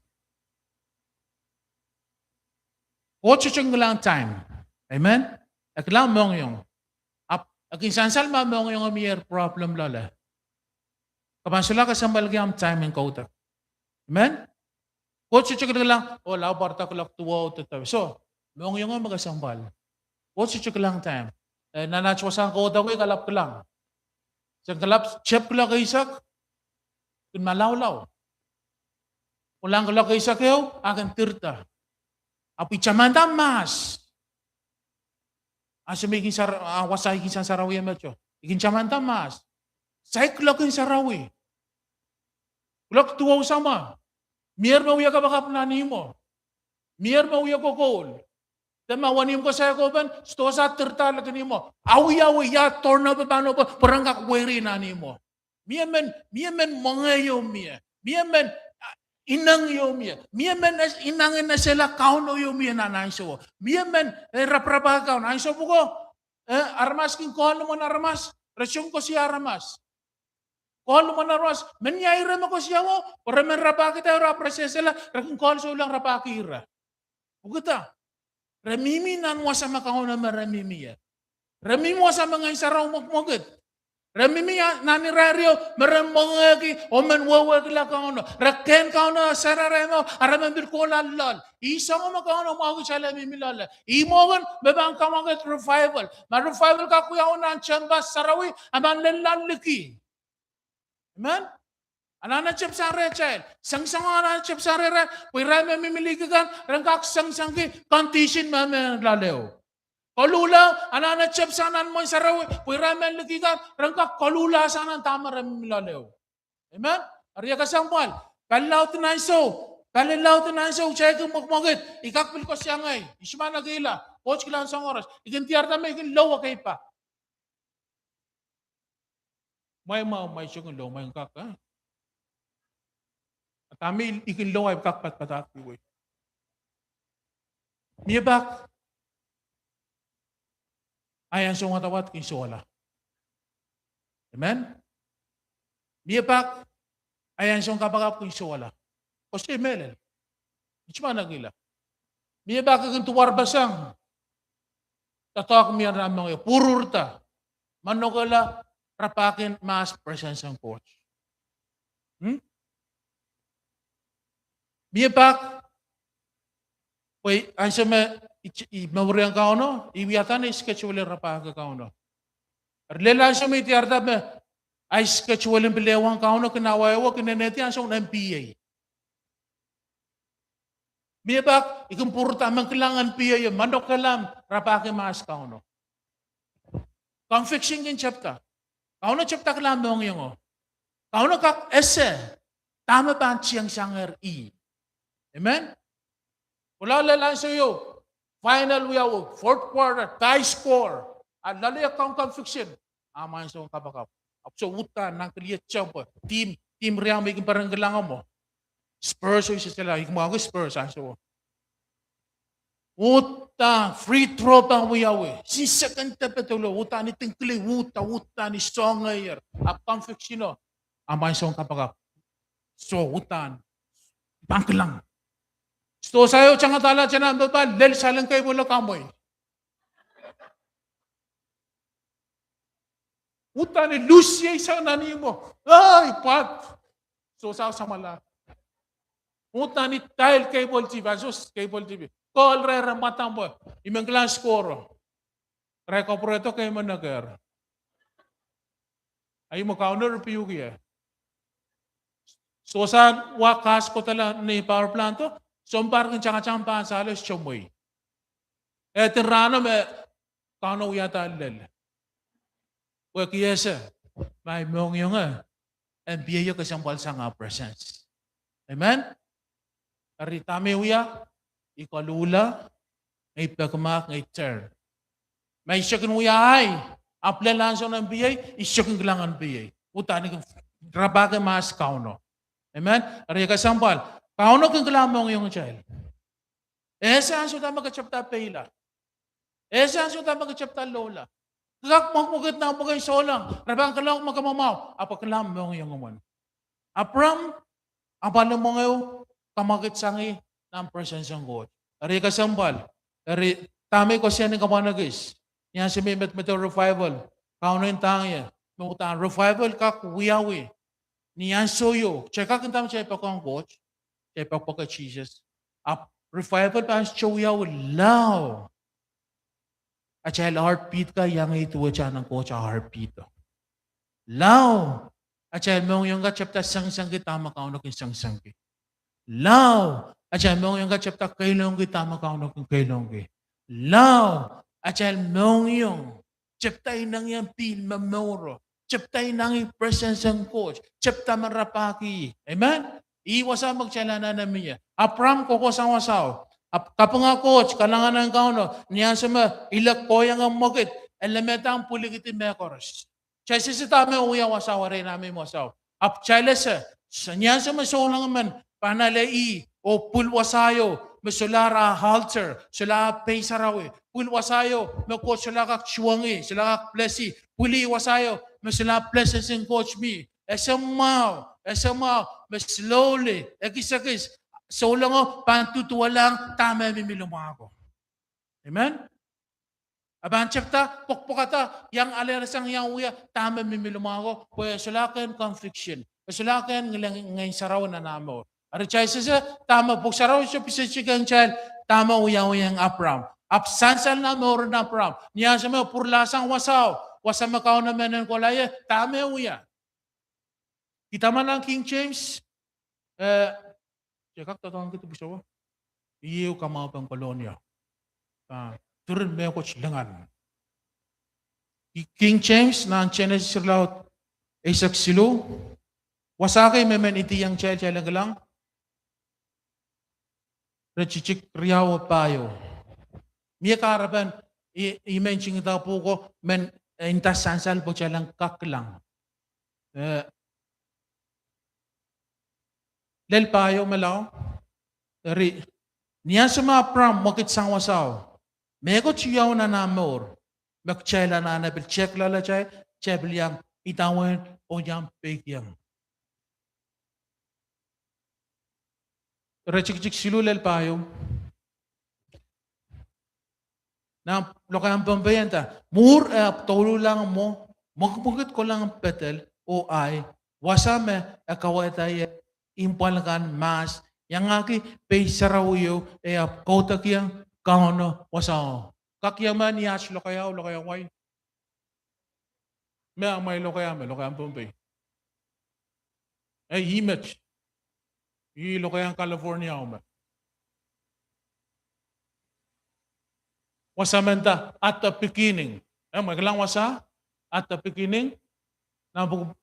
8 lang time. Amen? Aklang mong yung. Akin sansal mong yung amir problem lala. Kapansula ka sa malagyam time and kota. Amen? 8 lang. O, labarta ko lang tuwa o tatawi. So, mong yung magasambal. 8 lang time. Nanachwasan ko daw kalap ko lang. Sa kalap, chep ko lang kay isak. Kung malawlaw. Kung lang ko lang kay isak yaw, akan tirta. Api chamanda mas. Asa may wasay kinsan sarawi medyo. Ikin chamanda mas. Say klokin sarawi. Kulak tuwaw sama. Mier mauya ka baka planani mo. Mier mauya ko kol. Then mawanim ko sa yakoban, sto sa tirta lagani mo. Awi ya torna ba bano ba parangak weri nani mo. Miamen mangayo miya. Miamen inang yo miya. Miamen as inangin na sila kauno yo miya na naiso. Miamen rapraba kaun. Naiso po ko. Armas king kohal mo na armas. Resyong ko si armas. Kohal mo na armas. Menyaira mo ko siya mo. Para men rapaki tayo raprasya sila. Raking kohal so lang rapaki ira. Bugata. Ramimi nan mo sa makahon na maramimi ya. Ramimi mo sa mga isaraw mokmogit. Ramimi nanirario maramongagi o manwawag la kauno. Raken kauno sararemo araman birkola lol. Isa mo makauno mo sa lamimi lol. Imogan bebang kamagat revival. Ma-revival ka kuya unan chambas sarawi aman lelaliki. Amen? Anana chip sa Rachel. Sang-sang anana chip sa Rachel. Kung rame mimiligigan, rangkak sang-sang ki, condition mame laleo. Kalula, anana chip sa anan mo sa rawi. Kung rame ligigan, rangkak kalula sa anan tama rame laleo. Amen? Arya kasangpal. Kalilaw tinanso. Check yung magmagit. Ikakpil ko siya ngay. Isma nagila. Coach kilang sang oras. Ikintiar na may lawa kay pa. May siyang lawa. May kak, ha? At kami ikinlaw ay kakpat-patatiway. Miyabak. Ayan siya nga tawat kay Sola. Amen? Miyabak. Ayan siya kapagap kay Sola. Kasi melel. Isma nagila. Miyabak kang tuwar basang. Tatak miyan ramang iyo. Pururta. Manogala. Rapakin mas presence ang coach. Biyak, wait, ang sama mawuriang kauno, iwiyatan ay schedule rapaga kauno. Arlela sa may tiarda me, ay schedule bilewang kauno kinawayawa kineneti ang song MPA. Biyak, ikong puro tamang kailangan PA yung manok kalam, rapake mas kauno. conviction kin chapter. Kauno chapter kalam mong yung kauno kak ese. Tama ba ang siyang syanger i? Amen? Wala lalang sa iyo. Final we have fourth quarter, tie score. At lalaya kang conviction. Ama yung sa kabakap. Absolutan ng kaliyat siyang po. Team Real may parang galangan mo. Spurs o isa sila. Hikmago Spurs. So, Uta, free throw pa wiyawe. Si second tepetulo, uta ni tingkli, uta ni songayer. At conviction o. Ama yung sa kabakap. So, utan. Bangkelang. So, sayo tiyang atala tiyan na, batal, lel salang kayo mula kamoy. Uta ni Lucia isang nani mo. Ay, pat! So, sa mala. Uta ni Tile Cable TV. Asus, Cable TV. Call re ramatang mo. Imang class score. Reko po ito kayo manager. Ay mo counter piyugi eh. So, sa wakas ko tala ni power plant to, so, parang tsaka-tsaka pa sa alas chumoy. Eh, tirano me, kano yata lel. Wag yes, may mong yung and biyo kasampal sa nga presence. Amen? Aritame uya, ikalula, ngay pagkamak, ngay turn. May isyakin uya ay, apla lang sa ng biyay, isyakin lang ang biyay. Utani kang rabaga mas kauno. Amen? Ari kasampal, kauno kang kalamang yung child. Esa ang suta magkachapta pela. Esa ang suta magkachapta lola. Kak magmugat na magay solang. Rabang kalaw magamamaw. Apa kalam mo yung umon. Apram, ang palang mo ngayon, kamagit sangi ng presence ng God. Ari kasambal. Ari, tami ko siya ng kamanagis. Yan si Mimet Meteor Revival. Kauno yung tangi. Mungutang revival kak wiyawi. Niyan soyo. Check out kung siya ipakang coach. Siya ipakpaka Jesus. Revival pa siya wiyawi. Lao. At siya heartbeat ka, yang ito siya ng coach heartbeat. Lao. At siya mong yung chapter sang-sang kita makaunak yung sang-sang kita. Lao. At siya mong yung chapter kailong kita makaunak yung kailong kita. Lao. At siya mong yung chapter nang yung pil mamoro. Chapter nang yung presence ng coach. Chapter marapaki. Amen? Iwasa magsyalana namin yan. Apram ko ko sang wasaw. Kapag nga coach, kalangan ng kauno, niyan sa mga ilak ko yung magit, elementa ang puligiti mekoros. Siya sisitame uya wasaw, rin namin wasaw. Chale sa niyan sa masolang man, panalai, o pulwasayo, masulara halter, sula paysarawi, pulwasayo, coach sula kak chuangi, sula kak plesi, puli wasayo, masula plesses in coach me, esamaw, mas slowly, ekis-ekis, so lang o, pantutuwa lang, tama mimilong ako. Amen? Aban chapta, pokpokata, yang alerasang yang uya, tama mimilong ako, kaya sulakan conviction, sulakan ngayon saraw na namo. Arichay sa tama, saraw siya pisisigang child, tama uyang apram. Absansal na moro na apram. Niya sa mga purlasang wasaw, wasang makaw na menen kolaya, tama uya. Kita man ang King James, Cekak tatawang kita bisa wa. Iyo kamao pang kolonya. Turun mo ko silangan. King James na ang Genesis laut Isaac Silo. Wasakay memen iti yang child lang. Rechichik riyaw payo. Miya karapan i-mention ita po ko men intas sansal po siya lang kaklang. Lel payo malaw. Niya sa mga pram, makit sang wasaw. Mego chiyaw na namor. Magchela na nabil. Check lala chay. Chebil yang itawan o yang pek yang. Rechik-chik silu lel payo. Na lokayang pambayanta. Mur tolo lang mo. Magpugit ko lang ang petel o ay. Wasame akawatay impalkan mas yang aki peisarawiyo kota kiyang kahono wasao kakyaman yas lokayaw way may lokayam pumpay image lokayang California wasamenta at the beginning maglang wasa at the beginning,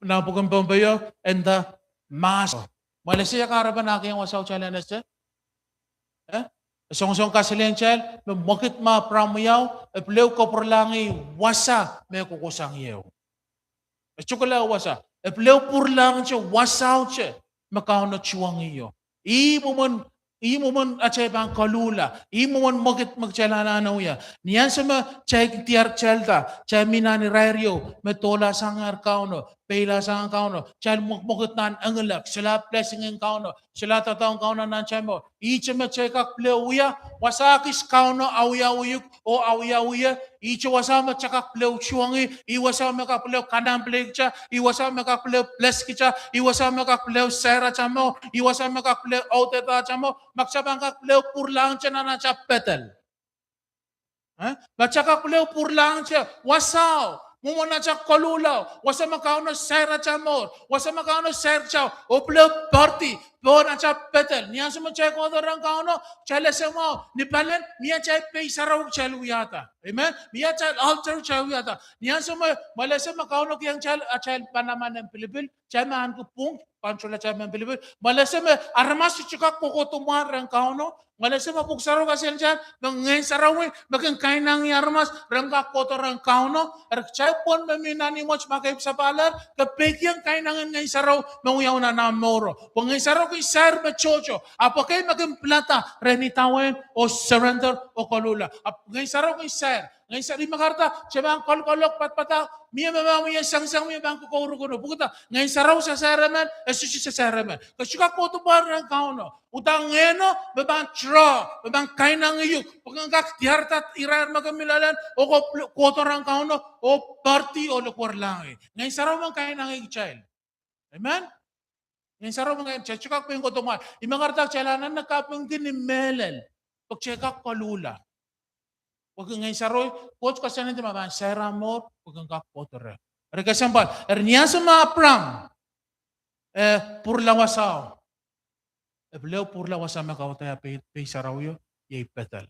nabugan pambayo, and the master. Malaysia karaban na kayang wasaw challenge na song-song kasilensel, makit ma pramuyaw, epleu ko perlangi wasa me kukusang yaw. Chukala wasa, epleu purlang che wasaw che, makao na chuang iyo. Imo man achay bang kalula, imo man makit magchalana na uya. Niyan sa chay tiar chelta, chay minani rario, metola sangar kauno, pela sangar kauno, chay makit nan angelak, sila blessing ang kauno, sila tataong kauno nan chay mo. Icha me chay kak pleu uya, wasakis kauno awya uyuk o awya uya, icha wasama chakak pleu chuangi, iwasama kak pleu kanam plekcha, iwasama kak pleu pleskicha, iwasama kak pleu sera chamo, iwasama kak pleu auteta chamo, magsabang kak pleu purlang cha na cha petel. Baca kak pleu purlang cha, wasaw, mumuna cha kolulaw, wasama kau no sera chamor, wasama kau no sercha, o pleu party, Bona cha petel, niya sa machay ko orang kau no, chala sa mo, ni palen, niya chay pay saraw chalu yata. Amen? Niya chay altar chalu yata. Niya sa mo, malasa makau no kiyang chal panaman ng Pilipil, chay maan ko pung, panchula chay ng Pilipil, malasa mo, aramas si chikak po ko tumar ang kau no, malasa mo pugsaraw kasi yan, ngayon sarawin, bagang kain nang yarmas, rangka ko to rang kau no, chay pon maminani mo, makayip sa palar, kapag yung kain nang ngayon saraw, manguyaw na namoro. Ngayon saraw sir machocho, apakay maging plata, renitawin, o surrender, o kalula. Ngayon saraw kay sir, ngayon sa lima karta, siya bang kolkolok, patpata, miya mamamiya, sang-sang miya bang kukuro kuno. Pukuta, ngayon saraw sa saraman, susi sa saraman. Kasi kakoto ba ng kauno, utang ngeno, babang tra, babang kainang iyo, pagkangkak, tihartat, irar magamilalan, o koto ng kauno, o party, o lukwar lang. Ngayon saraw mang kainang iyo, child. Amen? Ngayon saraw mga check-up ko yung kutuman. Yung mga artak, chalanan nakapang din ni Melel. Pag-check-up kalula. Huwag ngayon saraw, coach kasi natin mga sera mo, huwag kang kapotere. Rekasampal, niya sa mga pram, purlawasaw. Beliau purlawasaw makawataya pay saraw yo, yay petal.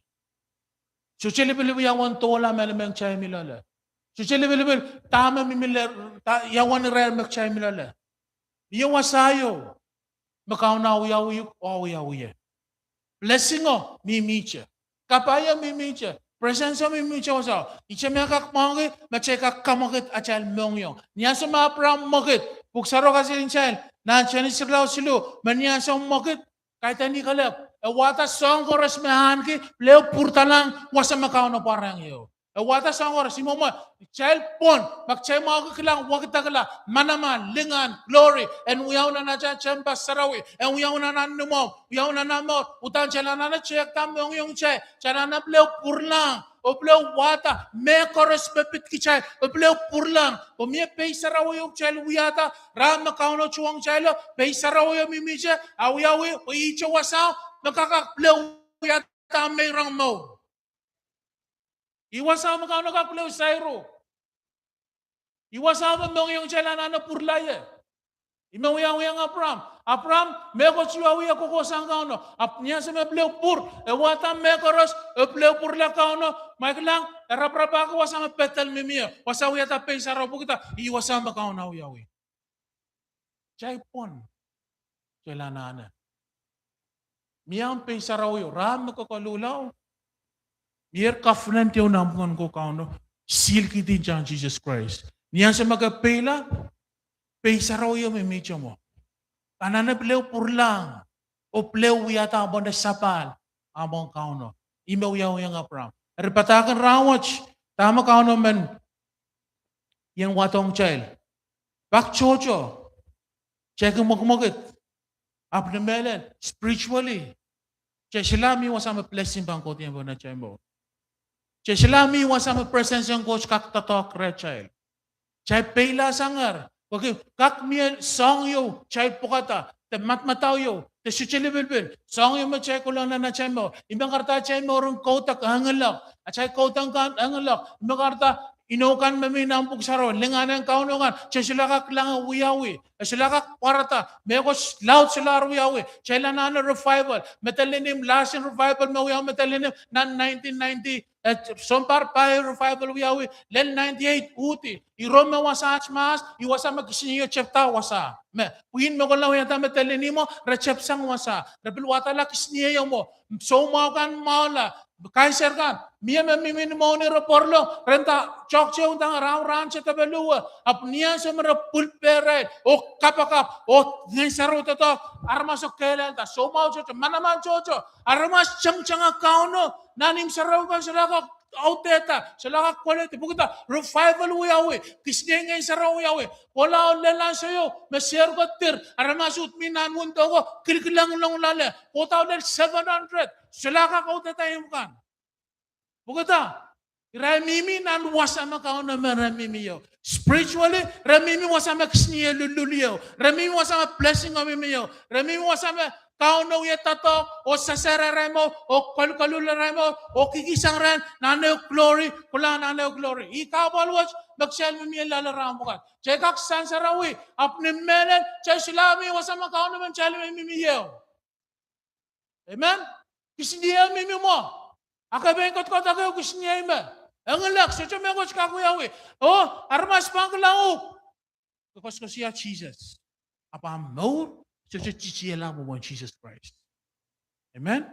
Suchili bilibu yawan tola melemeng chay milala. Suchili bilibu, tama mimiler, yawan rel mek chay milala. Yung wasayo, makaunawiyawi o awiyawiya. Blessing o, mimicha. Kapaya mimicha. Presensya mimicha wasaw. Icha mekak mangit, machekak kamakit achal mongyong. Niya sa mga pram makit. Puksaro kasi rin chal. Na chanis sirlaw silu. Manya sa makit. Kahit hindi kalap. Wata song koras mehan ki. Leo purta lang. Wasa makaunaw parang iyo. Wata sangor si mama child pon magchay mo kilang wakita kala manaman lingan glory and uyaw na naja chamba sarawi and uyaw na nanumo uyaw na namo utan chala na check tam yung chay chala na pleo purlang o pleo wata me koros pepit ki chay o pleo purlang o me pay sarawi yung chay uyata ram makauno chuang chay lo pay sarawi yung mimiche awiyawi o icho wasaw nakaka pleo uyata may rang mo. Iwasama ka nakapulaw sa iro. Iwasama mo yung chalana na purlaya. Imawiyaw yung Abram. Abram, meko chiwawi ako ko sang ka no. Niya sa meblew pur. Wata mekoros, eblew pur la ka no. Maiklang, eraprapa ko wasama petal mimiya. Wasawi ata pay saraw po kita. Iwasama ka na uyawi. Chay pon. Chalana na. Miyang pay saraw yo. Ram ko kalulaw. Mier covenant yung namungan ko kauno, seal kiti dyan Jesus Christ. Niyan sa magapela, pay saraw yung mimidyo mo. Kanana plew purlang, o plew yata abon na sapal, abon kauno. Imaw yaw yung apram. Ripatakan rawatch, tama kauno man, yung watong child. Bak chocho, check yung magmagit. Apnamelen, spiritually. Chay silami wasama blessing bangkot yung na chay mo. Chay silami wasama presence yung coach kaktatok child. Chay pela sangar. Okay, kak miel song yo, chay pukata, te matmataw yo, te suchili bilbil, song yo mo chay kulang na chay mo. Ibang karta chay mo rin kotak hangalak, at chay kotang kan hangalak. Ibang karta Inukan maminang pugsaro, linganan kaunukan, chesilaka klang wiyawi, silaka parata, mekos loud sila wiyawi, chelanana revival, metalinim last revival mawiyaw metalinim nan 1990 sompar pa revival wiyawi, len 98 uti, iroma wasach mas, iwasa magkisiniyo chepta wasa. Me, uyin mo ko lang yata metalinimo, rechepsang wasa, rebil watala kisiniyo mo, so kan maula, Kaiser kan, mia memimin mau ni reporlo, renta chokche untang ram sa tabelua, ap niya sa mera pulpere, o kapakap, o ngaysaro to, armasok kailan ta, so mau chocho, manaman chocho, armas chang kauno, nanim saraw kan sila ka auteta, sila ka quality, bukita, revival uyawi, kisne ngay saraw uyawi, wala lelan sa'yo, masyar ko tir, aramasut minan mundo ko, kilikilang lang lale, kota ulit 700, sila ka kauteta yung kan. Bukita, ramimi nan wasama kauna ramimi yo. Spiritually, ramimi wasama kisniya lululiyo. Ramimi wasama blessing omimi yo. Ramimi wasama kauna uya tato, o sasara remo, o kalkalula remo, o kikisang ren, nanayo glory, kula nanayo glory. Ikaw balwach, magsyal mimi lalaramu kan. Chekak sansarawi, apni menen, chay silami wasama kauna man chal mimi yo. Amen? Kisniya mimi mo. Akabengkot ko tagay kisniya ime. Ang alak, so chumengkot kakuyawi. Oh, armas pang lauk. Because ko siya Jesus. Apa mo, so chichiya lang mo Jesus Christ. Amen?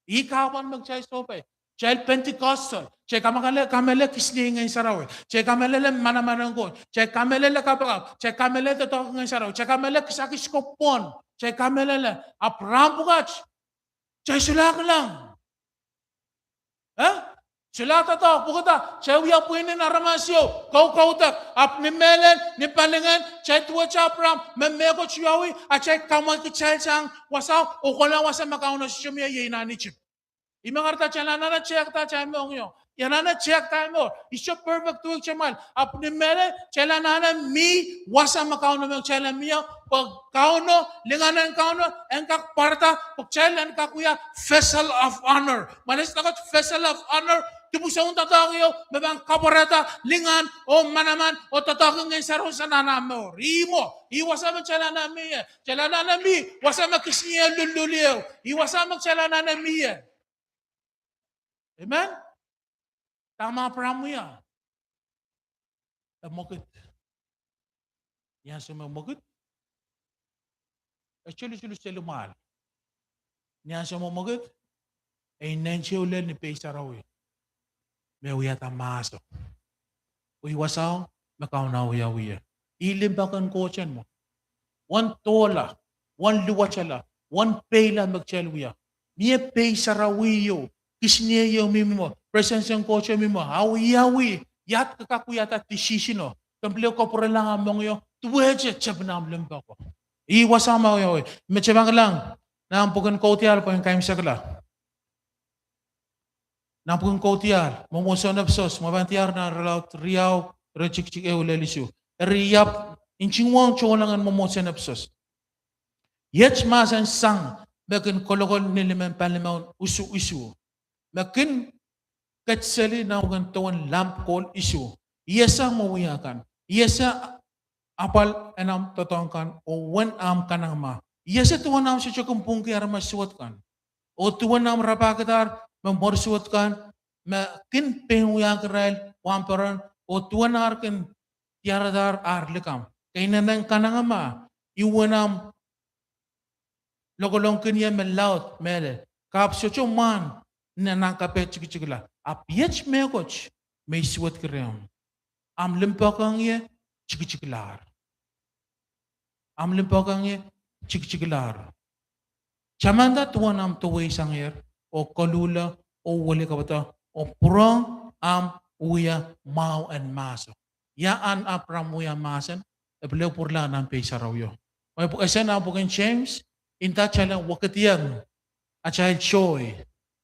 Ikaw man mag-chay sope. Chay Pentecostal. Chay kamele kisniya ngayon sarawi. Chay kamele manamanang ko. Chay kamele kapag. Chay kamele totoo ngayon sarawi. Chay kamele kisakis ko pon. Chay kamele aprampukat. Chay sulak lang. Sila tato, bukata, cewia puinin aramasyo, kau tak, ap ni melen, ni palingan, chay tuwa chapram, memeko chiyawi, at chay kamay kichay sang wasaw, o kola wasa makauno si chumia yinani chip. Imangarta chalana na check ta chay mo ngyo. Yanana check ta mo. Isyo perfect tuwag chamal. Ap ni mele, chalana mi wasa makauno mo chalan miya. Pag kauno, linganan kauno, engkak parta, pag chalan kakuya, vessel of honor. Malis nakot vessel of honor. Tibusang tatangyo, mabang kaparata, lingan, o manaman, o tatangyo ngayon sa ron sa nanamo. Rimo, iwasa magchalana miya. Chalana mi, wasa magkisniya lululiw. Iwasa magchalana miya. Amen? Tama para mo yan. Mukit. Yan sa mga mukit. Actually, sila lumal. Yan sa mga mukit. Ay nansiya ulit ni Pesa raw eh. May uyat ang maso. Uiwasaw, makauna uya. Ilimbakan ko dyan mo. One tola, one luwachala, one payla magchalwiya. Miya Pesa raw iyo. Kisniyo mimo, presence ng kotse mimo, hawi, yat kakakuyata tisishino, kampleo ko pura lang among yo, tuweje, chabnam limba ko. Iwasama ko yo, mechabang lang, nampukan kotial po yung kaim sagla. Nampukan kotial, mumuson of sos, mabantiar na riyaw, rechik-chik lelisu. Riyap, inchingwang cholangan mumuson of sos. Yet masan sang, bagan kolokol niliman palimaw, usu. Makin katsali na ugantawan lamp call issue. Iyasa mawiyakan. Iyasa apal enam totongkan o wan am kanang ma. Iyasa tuwan am siya kumpung kaya masuwat kan. O tuwan am rapakatar mamorsuwat kan. Makin pengwiyak rail wamparan o tuwan arkin tiaradar arlikam. Kaya nanang kanang ma. Iwan am logolong kanya melaut mele. Kapsyo man. Na nangkapet chikla. Apiech mekoch may suwat krem. Am limpakang ye chiklar. Am limpakang ye chiklar. Chamanda tuwan am tuway sangyer o kalula o wali kabata o purang am uya mau and maso. Yaan apram uya masan eblew purla ng Pesa raw yo. May po kasi na po James inta chala wakatiyan at child joy.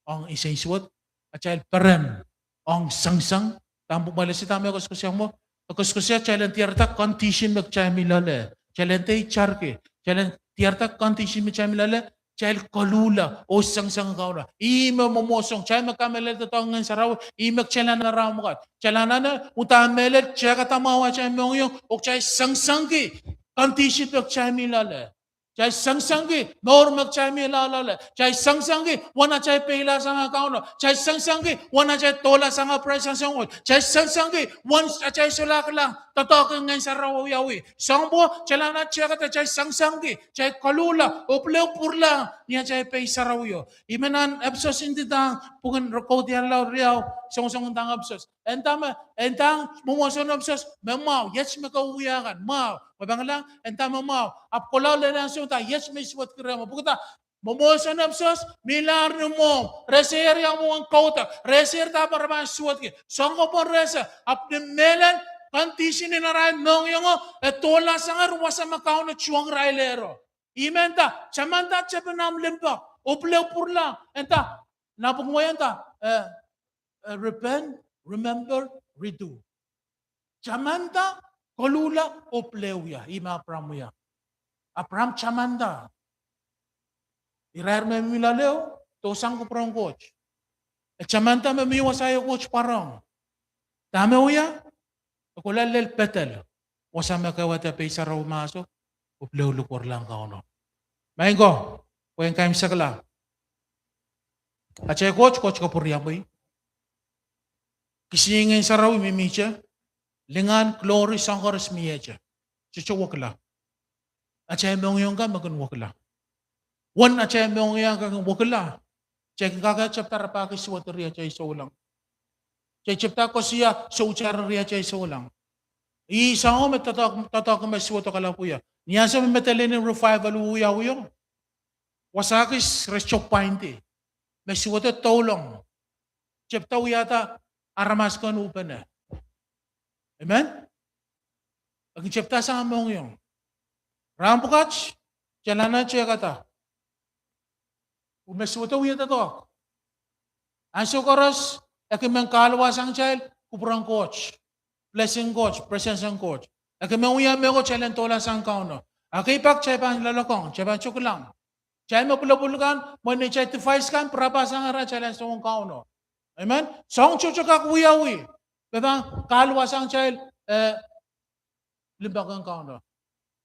Ang isang suwat, at child paren, ang sangsang, tampo malasi tayo kuskusya mo, kuskusya, child tiyarta, condition magchay milale, child charke, child tiyarta, condition magchay milale, Chahil kalula o sang kauna. Ima momosong chahil magkamelet ito ang saraw. Imak chela na ramukat. Chela na utamelet chaya katamawa chahil mong yung o chahil sang-sangki. Kantisit ak chahil milala. Chahil sang-sangki, normal chahil milala. Chahil sang-sangki, wana chahil pehila sa nga kauna. Chahil sang-sangki, wana chahil tola sa nga presang sangol. Chahil sang-sangki, wana chahil sulak lang. Tatokin ngayon sa raw yawi. Sangbo, chahil na chaya kata chahil sang-sangki. Chahil kalula, uplew purla. Niya chahil peh sa raw yo. Imenan, epsos hindi tang, pukan rakot yan law riyaw. Song-song tang epsos. Entang, mumuason epsos, memaw, yes makauwiyakan, maw. Mabang lang, entang memaw. Apkolaw lang ta, yes may swat kira mo. Pagkata, mumuason epsos, milar ni mo. Reser yang mo ang kauta. Reser ta para mga swat ki. Sangko po reser. Apnimelan, kantisin ni naray nong yung tola sangar wasa makaw na chuang railero. Imenta, chamanta chapanam limpa. Uplew purla. Enta, napagmoyan ta. Repent, remember, redo. Chamanta, kolula, uplewya. Ima pramuya. Apram chamanda. Irar me milaleo, tosang ko prong coach. Chamanta me miwa sayo coach parang. Tame uya, kulalel petel. Wasa makawata pe sa raw maso, uplew lukor lang ka ono. Maingo, kuyen kaim sakla. Achay coach ko purya boy. Kisingin sa raw mimicha, lingan glory sangkores miyecha. Chuchuwak la. Achay mong yung ka magunwak la. One achay mong yung ka wakla. Chay kaka chapter pa kiswat riya chay solang. Chay chapter ko siya so uchar riya chay solang. Isa ko tatak may swat ka lang puya. Niya sa metalin ng revival uya uyong. Wasakis restok painte. May swat tolong. Chapter uyata aramas ko upan na. Amen? Ang chapter sa among yung. Rampukach, chalana siya kata. Umeswata uyata to. Anso koros, ekimeng kalwas ang child, kuprang coach. Blessing coach, presence ang coach. Ekimeng uyame ko, chalan tola sang kauno. Akipak, chay pang lalakong, chay pang chukulang. Chay mo pulapulukan, mo ni chay tifais kan, prapasang ara, chalan song kauno. Amen? Song chuchukak uyawi. Bebang kalwas ang child, limbak ang kauno.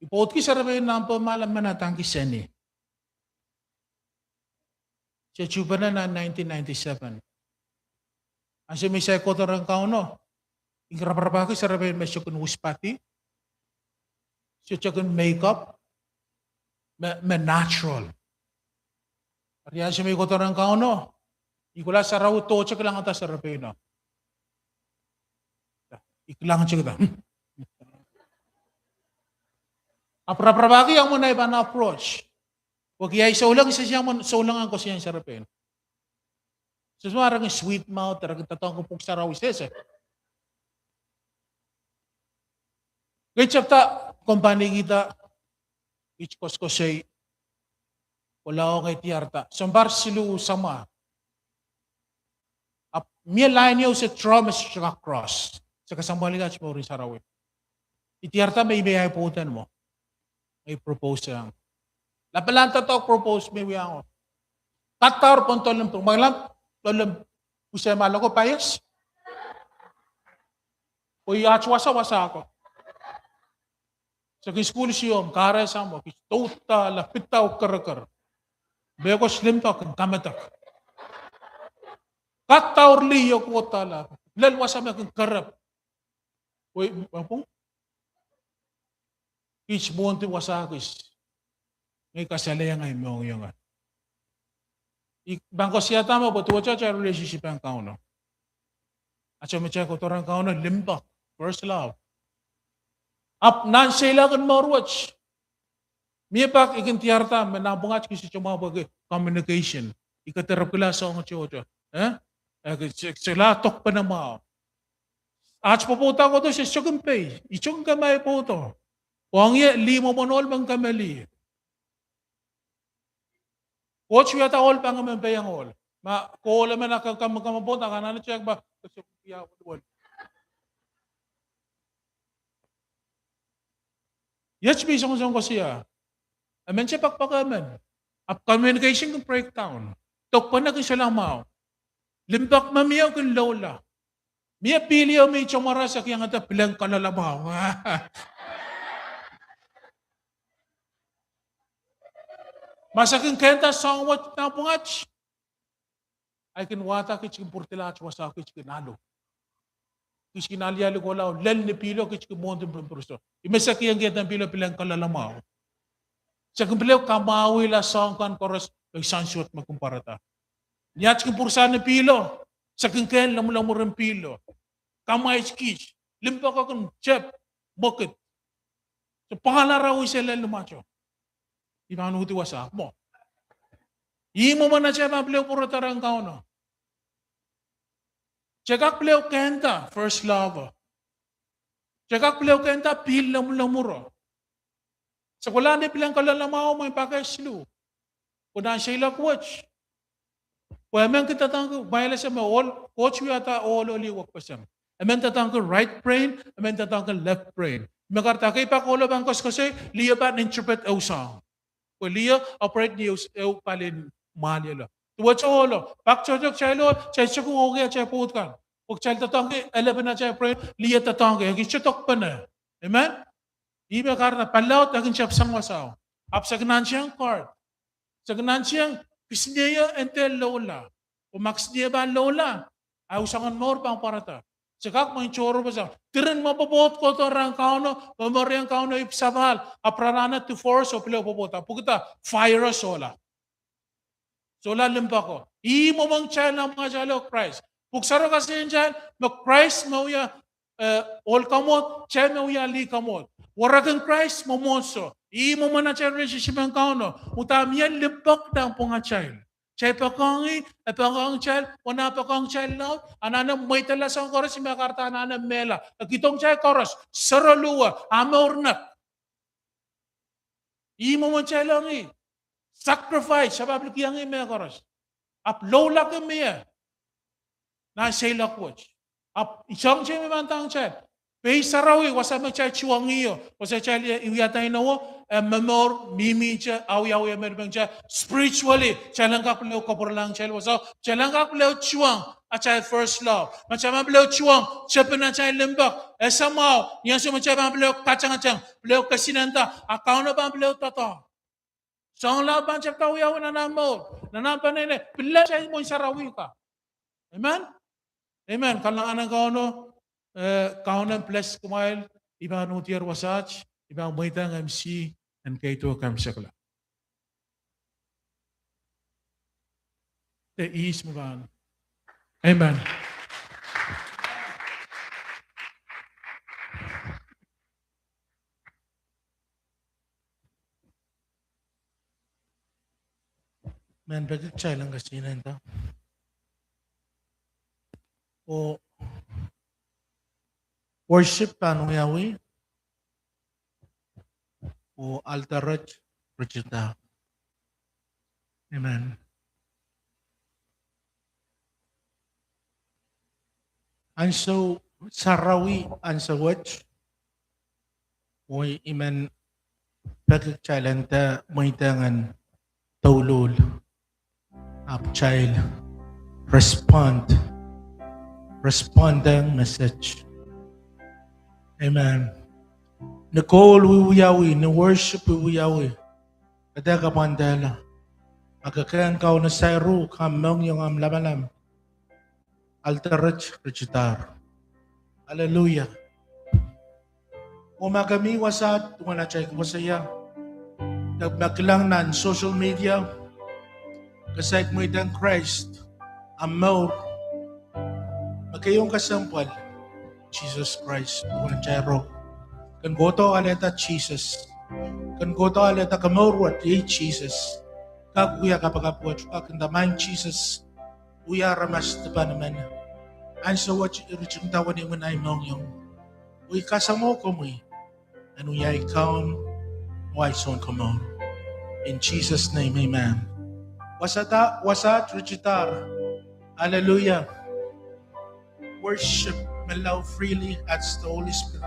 Ipot ki sarabay ng pamalam manatang kiseni. Siya chupa na 1997. Ang siya may kotor ang kauno. Ingraparapaki sarabay may siya kun wispati. Siya kun makeup. May natural. Kaya siya may kotor ang kauno. Ikula saraw to siya lang ata sarabay na. Iklang siya kita. Apraprabaki ang muna iba na approach. Huwag iya saulang isa siya mo, saulang ko siya sarapin. So, marang sweet mouth, talagang tatawang ko pong saraw isa. Kaya chapta, kumpani kita, ichkos ko siya, wala ko kay tiyarta. Sambar silu sama. Miya lain niyo sa trauma sa cross. Sa kasambali ka, siya mo rin sarawin. Itiyarta, may ibigay putan mo. May propose yang. Lapalanta to propose may wiang. Katar pon tolong to. Maglam tolong usay malo ko payas. O iachwasa wasa ako. Sa school siyom kare sa mo tota la pitaw karakar. Beko slim to kamatak. Katar liyo ko tala. Lalwasa me kang karap. Oy, apong each monte wasakis. May kasalaya ngayon mo yung bangko siya tama po, tuwa siya relationship ang kauno. At siya may ko torang kauno, limbak, first love. Up, nan sila kan marwatch. Miya pak, ikin tiyarta, manabungat kasi siya mga communication. Ikatarap kila sa mga siya. Sila tok pa na mga. At paputa ko to siya, siya kumpay. Ichong kamay po to. Huwag iya, limo monol bang kamali. Coach yata all pang mampayang all. Ko alam na kamabota ka na check ba? Yes, bisong ko siya. Amen siya pakpakaman. Up communication can breakdown. Tok pa na kung siya lang mao. Limbak mamiyaw kung lola. Mia pilio may chomara sa kiyang ata pilang kalalabaw. Masakin kenta sangwat na pungach. Ay kinwata kich kimportilat wasa kich kinalo. Kich kinalialo ko lao. Lel ni pilo kich kimontin pimproso. Imesa kiyang getang pilo pilang kalalamaw. Sa kumpilaw kamawi la sangkan koros ay sansyot magkumparata. Niyat kimpursa ni pilo. Sa kingken lamulamu rin pilo. Kamay skis. Limpa ka kung chep. Bukit. So pangalaraw sila lumacho. Imanu ti wasa mo. Imo man na siya mabliw puro tarang kauno. Chekak bliw kenta, first love. Chekak bliw kenta, pil lamuro. Sa kula ni pilang kalalamaw, may pakaslu. Kuna siya ilakwatch. Pwemeng kita tangko, bayala siya all, coach yata all oliwak pa siya. Amen tatangko right brain, amen tatangko left brain. Makarta kay pakulo bangkos kasi, liya ba interpret usang. Liya operate niyo palin malila. Tuwa cholo, pak chojok chalo, chacho kung okay chay put kan. Pag chal tatangke, 11 na chay brain, liya tatangke, gichitok pa na. Amen? Iba karna palaut akin siya sang wasaw. Ap sa ganan siyang card. Sa ganan siyang pisniya entel lola. O max niya ba lola? Ay usangan more pang parata. Sakak may choro ba sa? Tirin mapapot ko to rang kauno, mamariang kauno ipsabal. Aprarana to force o pila popota. Pugita, fire sola. Sola limpa ko. Imo mang child ng mga child of Christ. Pugsaro kasi yung child, mag-Christ mauya all kamot, child mauya li kamot. Waragang Christ, mamonso. Imo man na child relationship ang kauno. Utamiyan limpak ng mga child. Chay pakangi, pakang child, wana pakang child now, anana may talas ang koros, makarta anana mela. Kitong chay koros, saraluwa, amornak. Imo man chay lang sacrifice, sa public yang may koros. Ap lola ka miya. Na say lakwach. Ap isang chay may mantang chay. Pay sarawi, wasa may chay chuang iyo. Wasa chay iyatay na wo, memor, mimi chay, awi-awi merbang chay. Spiritually, chay lang kakulaw kapur lang chay. Wasa, chay lang kakulaw chuang, at chay first love. Machay mablaw chuang, chay pa na chay limbak. Esa mau, yan siya machay mablaw kachang-kachang. Blaw kasinanta, akaw na ba mablaw tato. So ang laban chay kawiyaw na namor. Nanampan na pila chay mo sarawi ka. Amen? Amen. Kalang anang kauno, kaunan plus kumail, ibang nutier wasach, ibang maitang MC, and kaito kam sakla. The is mo ba? Amen. Man, bagay chay lang kasi na ito. O worship paano yawi? O altarot projecta. Amen. And so, sarawi ang sa watch. O iman pagkachalanta may tangan taulol. Up child. Responding message. Amen. Nicole wiwiyawi, na worship wiwiyawi. Kada ka pandala. Magkakayan ka na sayro, kamang yung amlamalam. Altarach rechitar. Hallelujah. Umagami wasat, wala chay ko saya. Nagbakilang nan social media. Kasay mo itang Christ. Amaw. Magkayong kasampal. Jesus Christ. Walang chayro. Kan goto aleta Jesus. Kan goto aleta kamorwat. Yay Jesus. Kaguya kapag apuat. Kan damang Jesus. Uya ramas pa naman. Ang sa what yung tawan ni manay mong yung. Uy kasamo ko mo. And uya ikaw. Why son kamor. In Jesus' name, amen. Wasat Richitar. Hallelujah. Worship, malaw freely as the Holy Spirit.